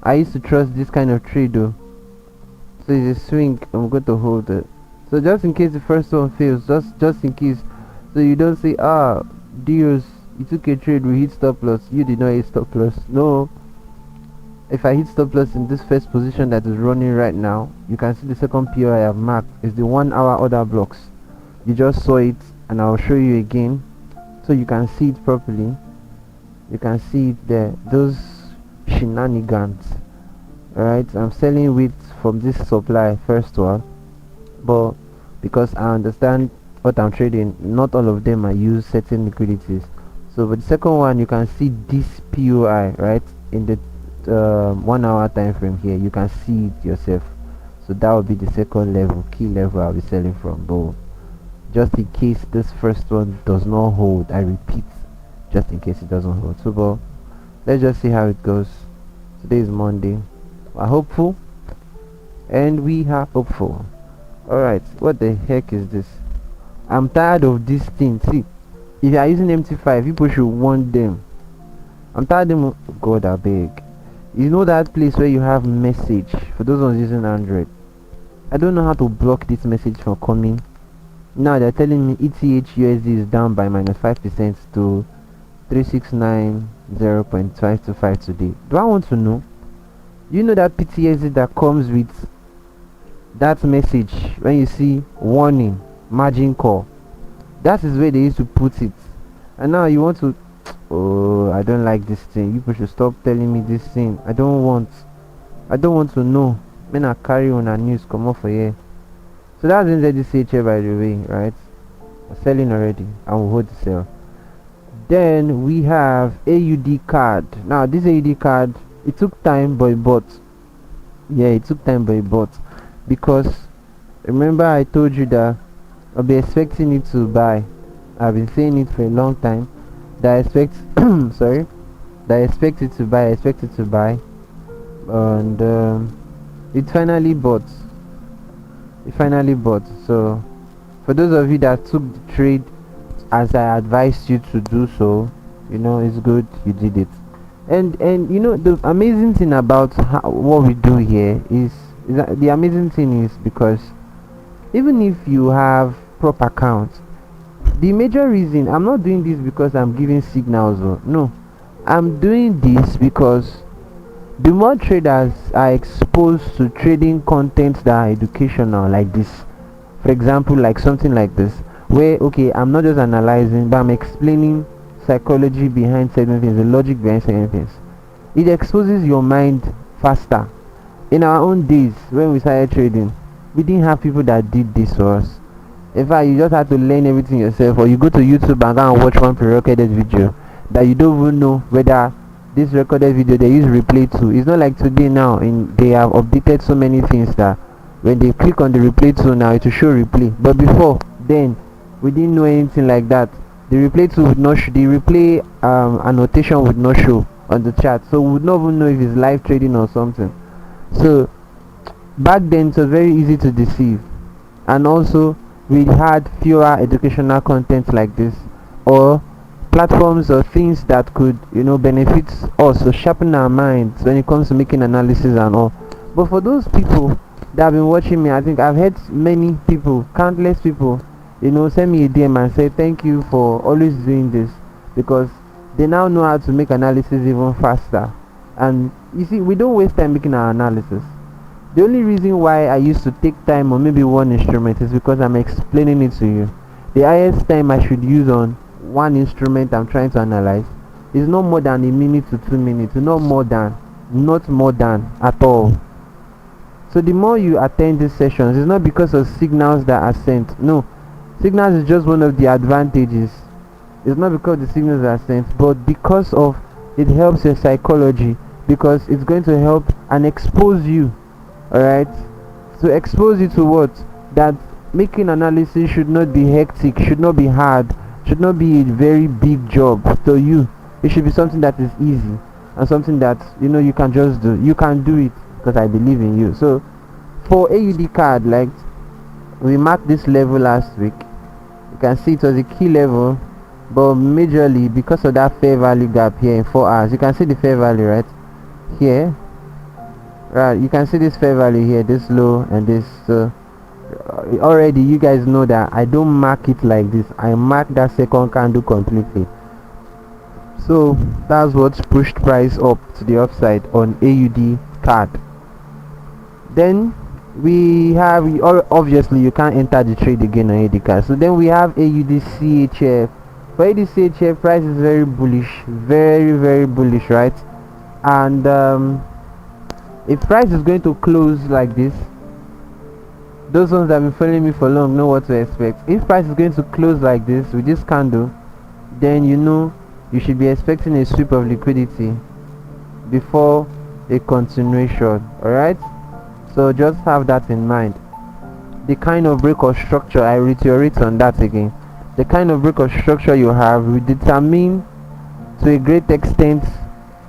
I used to trust this kind of trade though. So it's a swing, I'm going to hold it. So just in case the first one fails, just in case, so you don't say, Dios, you took a trade, we hit stop loss, you did not hit stop loss. No, if I hit stop loss in this first position that is running right now, you can see the second PO I have marked is the 1 hour order blocks. You just saw it, and I'll show you again so you can see it properly. You can see it there, those shenanigans. Alright, I'm selling wheat from this supply, first one, but because I understand what I'm trading, not all of them I use certain liquidities. So for the second one, you can see this POI right in the 1 hour time frame here. You can see it yourself. So that will be the second level, key level I'll be selling from. But just in case this first one does not hold, I repeat, just in case it doesn't hold. So but let's just see how it goes. Today is Monday. We're hopeful, and we are hopeful. Alright, what the heck is this? I'm tired of this thing. See, if you are using MT5, people should want them. I'm tired of them. God, I beg. You know that place where you have message for those ones using Android? I don't know how to block this message from coming. Now they're telling me ETH USD is down by -5% to 3690.525 today. Do I want to know? You know that PTSD that comes with that message when you see warning, margin call? That is where they used to put it. And now you want to, oh, I don't like this thing. You should stop telling me this thing. I don't want to know. When I carry on a news come off for here. So that's NZDCHF by the way, right? I'm selling already. I will hold the sell. Then we have AUD card. Now this AUD card, it took time but it bought. Yeah, it took time but it bought. Because remember I told you that I'll be expecting it to buy. I've been saying it for a long time. That I expect sorry. That I expect it to buy, and it finally bought. So for those of you that took the trade as I advised you to do so, you know it's good you did it. And you know the amazing thing about what we do here is that the amazing thing is because even if you have proper account, the major reason I'm not doing this because I'm giving signals, no, I'm doing this because the more traders are exposed to trading content that are educational like this, for example like something like this, where okay I'm not just analyzing but I'm explaining psychology behind certain things, the logic behind certain things, it exposes your mind faster. In our own days when we started trading, we didn't have people that did this for us. In fact, you just have to learn everything yourself, or you go to YouTube and go and watch one pre-recorded video that you don't even know whether this recorded video they use replay to. It's not like today now, in they have updated so many things that when they click on the replay to now it will show replay. But before then, we didn't know anything like that. The replay to would not the replay annotation would not show on the chat, so we would not even know if it's live trading or something. So back then it was very easy to deceive, and also we had fewer educational content like this, or platforms or things that could benefit us to sharpen our minds when it comes to making analysis and all. But for those people that have been watching me, I think I've had many people, countless people, send me a DM and say thank you for always doing this, because they now know how to make analysis even faster. And you see, we don't waste time making our analysis. The only reason why I used to take time on maybe one instrument is because I'm explaining it to you. The highest time I should use on one instrument I'm trying to analyze is not more than a minute to 2 minutes, not more than at all. So the more you attend these sessions, it's not because of signals that are sent. No, signals is just one of the advantages. It's not because the signals are sent, but because of it helps your psychology, because it's going to help and expose you. Alright, to expose you to what? That making analysis should not be hectic, should not be hard, should not be a very big job to you. It should be something that is easy and something that you can just do. You can do it because I believe in you. So for AUD card, like we marked this level last week, you can see it was a key level, but majorly because of that fair value gap here in 4 hours. You can see the fair value right here. Right, you can see this fair value here, this low and this. So already you guys know that I don't mark it like this. I mark that second candle completely. So that's what's pushed price up to the upside on AUD card. Then we have, obviously you can't enter the trade again on AUD card. So then we have AUD CHF. For AUD CHF, price is very bullish, very bullish, right? And if price is going to close like this, those ones that have been following me for long know what to expect. If price is going to close like this with this candle, then you should be expecting a sweep of liquidity before a continuation. Alright, so just have that in mind. The kind of break or structure, I reiterate on that again, the kind of break or structure you have will determine to a great extent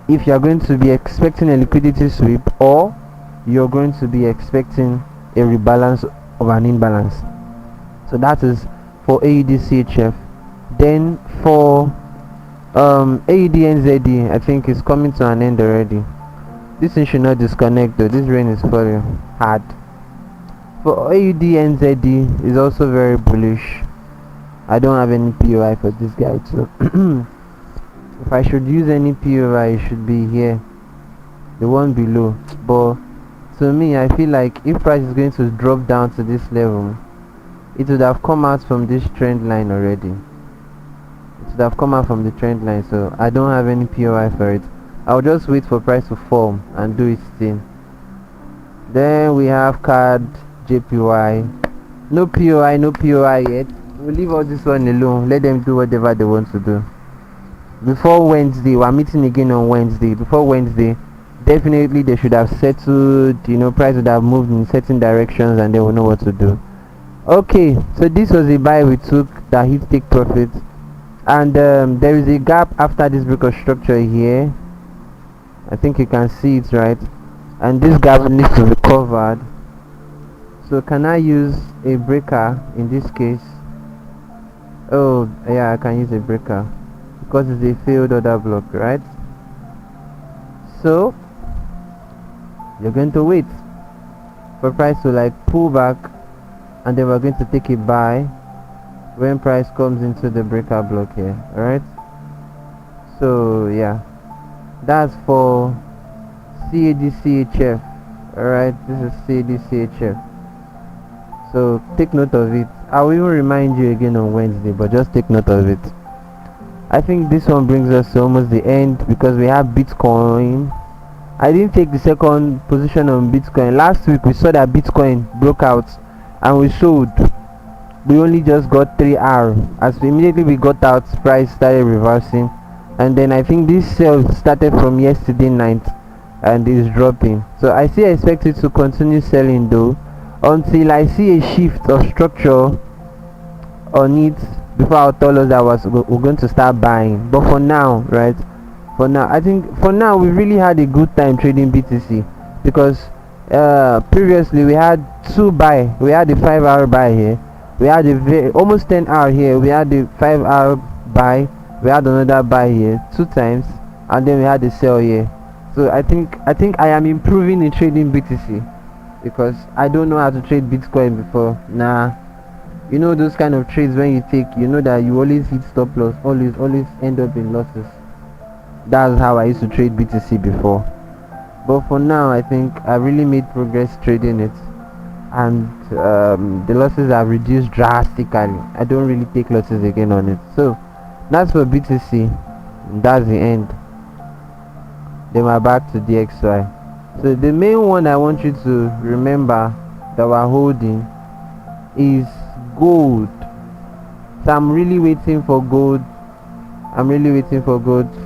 if you're going to be expecting a liquidity sweep or you're going to be expecting a rebalance of an imbalance. So that is for AUD CHF. Then for AUD NZD, I think it's coming to an end already. This thing should not disconnect though, this rain is falling hard. For AUD NZD is also very bullish. I don't have any POI for this guy too. If I should use any POI, it should be here, the one below. But to me, I feel like if price is going to drop down to this level, it would have come out from this trend line already. It would have come out from the trend line, so I don't have any POI for it. I'll just wait for price to form and do its thing. Then we have card JPY. No POI yet. We'll leave all this one alone. Let them do whatever they want to do. Before Wednesday, we're meeting again on Wednesday. Before Wednesday, definitely they should have settled, price would have moved in certain directions and they will know what to do. Okay, so this was a buy we took that hit take profit, and there is a gap after this break of structure here. I think you can see it, right? And this gap needs to be covered. So can I use a breaker in this case? Oh yeah, I can use a breaker because it's a failed order block, right? So you're going to wait for price to like pull back, and then we're going to take a buy when price comes into the breaker block here. All right, so yeah, that's for CAD-CHF. all right, this is CAD-CHF, so take note of it. I will even remind you again on Wednesday, but just take note of it. I think this one brings us to almost the end because we have Bitcoin. I didn't take the second position on Bitcoin. Last week we saw that Bitcoin broke out and we sold. We only just got 3R. As we immediately we got out, price started reversing, and then I think this sell started from yesterday night and is dropping. So I still expect it to continue selling though, until I see a shift of structure on it before I'll tell us that we're going to start buying. But for now, right, for now, I think for now we really had a good time trading BTC, because previously we had we had the 5-hour buy here, we had a almost 10-hour here, we had the 5-hour buy, we had another buy here 2 times, and then we had the sell here. So I think I am improving in trading BTC, because I don't know how to trade Bitcoin before. You know those kind of trades when you take, you know that you always hit stop loss, always end up in losses. That's how I used to trade BTC before. But for now, I think I really made progress trading it, and the losses have reduced drastically. I don't really take losses again on it. So that's for BTC. That's the end. Then we're back to DXY. So the main one I want you to remember that we're holding is gold. So I'm really waiting for gold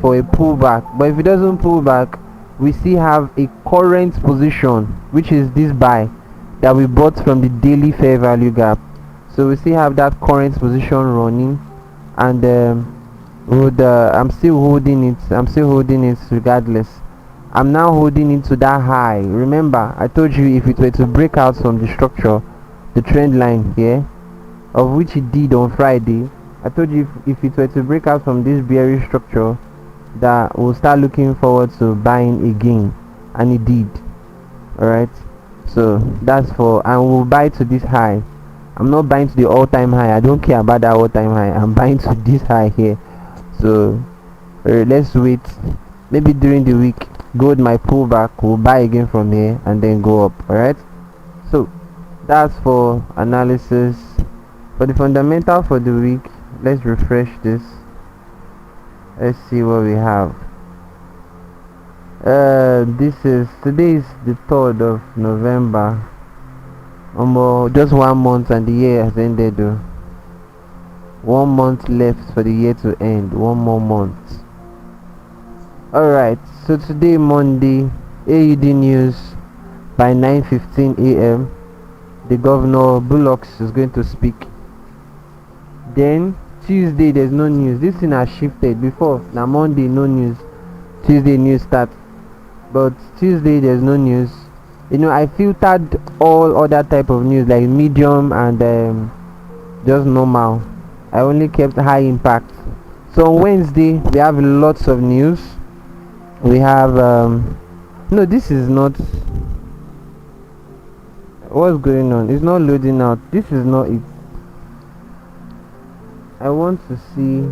for a pullback. But if it doesn't pull back, we still have a current position, which is this buy that we bought from the daily fair value gap. So we still have that current position running, and I'm still holding it regardless. I'm now holding it to that high. Remember, I told you if it were to break out from the structure, the trend line here, of which it did on Friday, I told you if it were to break out from this bearish structure, that we'll start looking forward to buying again, and it did. Alright, so that's for, and we'll buy to this high. I'm not buying to the all-time high. I don't care about that all-time high. I'm buying to this high here. So let's wait. Maybe during the week, gold might pull back. We'll buy again from here and then go up. Alright, so that's for analysis. For the fundamental for the week, let's refresh this. Let's see what we have. Today is the 3rd of November. Just 1 month and the year has ended though. 1 month left for the year to end. 1 more month. Alright, so today Monday, AUD news by 9:15 a.m. The Governor Bullocks is going to speak. Then Tuesday there's no news. This thing has shifted. Before now Monday no news, Tuesday news start, but Tuesday there's no news. I filtered all other type of news like medium and just normal. I only kept high impact. So on Wednesday we have lots of news. We have no, this is not, what's going on, it's not loading out. This is not it. I want to see.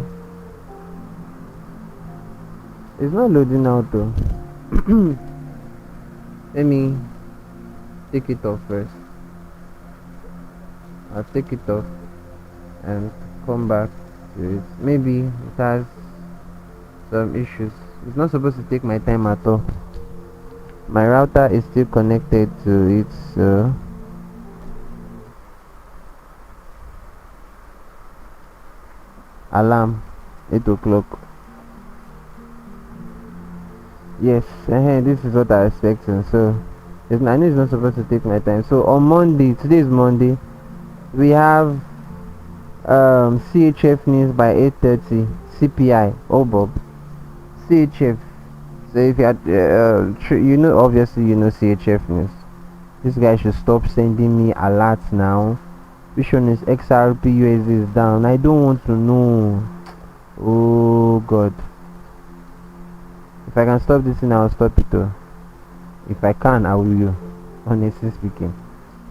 It's not loading out though. Let me take it off first. I'll take it off and come back to it. Maybe it has some issues. It's not supposed to take my time at all. My router is still connected to it, so alarm 8 o'clock. Yes, this is what I was expecting. So I know it's not supposed to take my time. So on Monday, today is Monday, we have CHF news by 8:30. CPI, Bob, CHF. So if you had obviously CHF news. This guy should stop sending me alerts now. Which one is XRP USD is down? I don't want to know. Oh god. If I can stop this thing, I'll stop it too. If I can, I will, honestly speaking.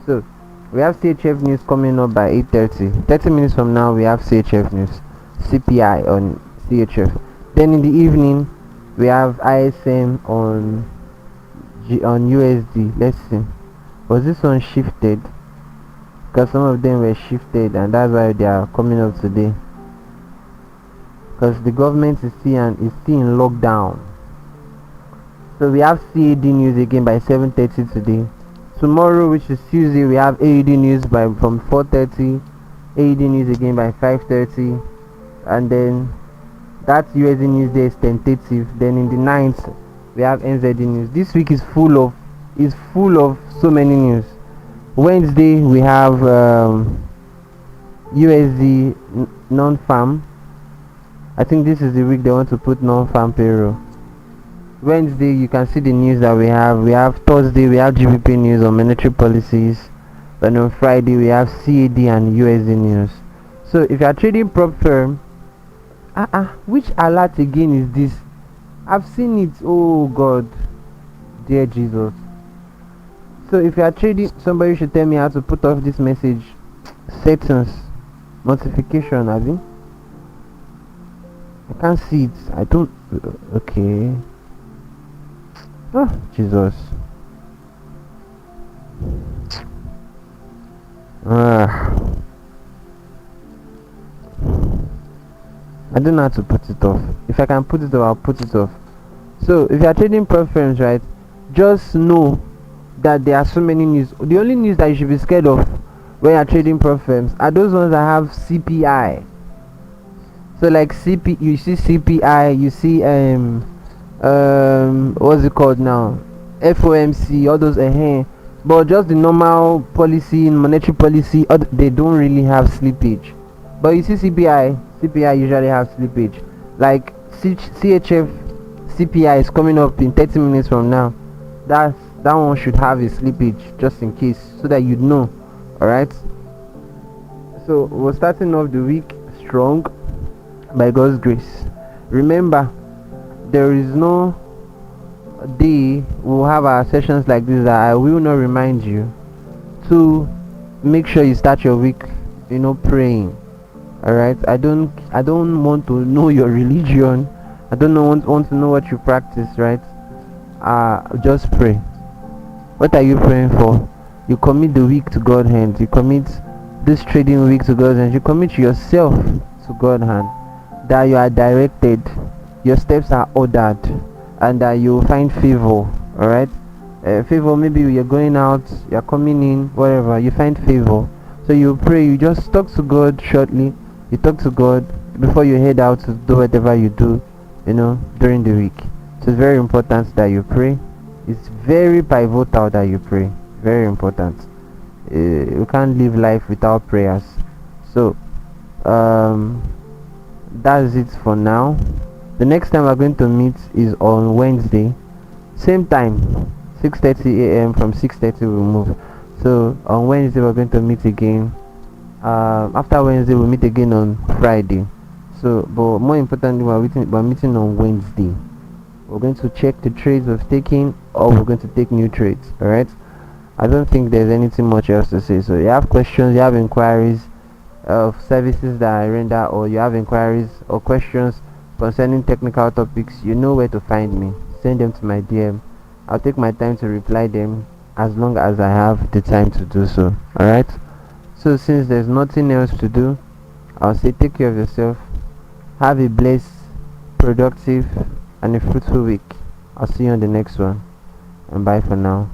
So we have CHF news coming up by 8:30. 30 minutes from now we have CHF news, CPI on CHF. Then in the evening we have ISM on USD. Let's see, was this one shifted? Because some of them were shifted and that's why they are coming up today, because the government is still in lockdown. So we have CAD news again by 7:30 today. Tomorrow, which is Tuesday, we have AED news by from 4:30. AED news again by 5:30, and then that USD news day is tentative. Then in the ninth, we have NZD news. This week is full of so many news. Wednesday we have USD non-farm. I think this is the week they want to put non-farm payroll. Wednesday you can see the news that we have. We have Thursday we have GBP news on monetary policies. Then on Friday we have CAD and USD news. So if you are trading prop firm, which alert again is this? I've seen it. Oh God, dear Jesus. So if you are trading, somebody should tell me how to put off this message. Settings, notification. I can't see it. I don't. Okay. Oh Jesus. I don't know how to put it off. If I can put it off, I'll put it off. So if you are trading preference, right, just know that there are so many news. The only news that you should be scared of when you're trading prop firms are those ones that have CPI. So like you see CPI, you see what's it called now, FOMC, all those but just the normal policy, monetary policy, they don't really have slippage. But you see CPI usually have slippage. Like CHF CPI is coming up in 30 minutes from now. That one should have a slippage just in case, so that you know. All right. So we're starting off the week strong by God's grace. Remember, there is no day we'll have our sessions like this that I will not remind you to make sure you start your week, praying. All right. I don't want to know your religion. I don't want to know what you practice, right? Just pray. What are you praying for? You commit the week to God's hands. You commit this trading week to God's hands. You commit yourself to God's hand. That you are directed, your steps are ordered, and that you will find favor. All right. Favor. Maybe you're going out, you're coming in, whatever. You find favor. So you pray. You just talk to God shortly. You talk to God before you head out to do whatever you do, during the week. So it's very important that you pray. It's very pivotal that you pray. Very important. You can't live life without prayers. So that's it for now. The next time we're going to meet is on Wednesday, same time, 6:30 a.m. From 6:30 we'll move. So on Wednesday we're going to meet again. After Wednesday we'll meet again on Friday. So, but more importantly, we're meeting on Wednesday. We're going to check the trades we've taken, or we're going to take new trades. All right. I don't think there's anything much else to say. So you have questions, you have inquiries of services that I render, or you have inquiries or questions concerning technical topics, you know where to find me. Send them to my DM. I'll take my time to reply them as long as I have the time to do so. All right. So since there's nothing else to do, I'll say take care of yourself. Have a blessed, productive, and a fruitful week. I'll see you on the next one, and bye for now.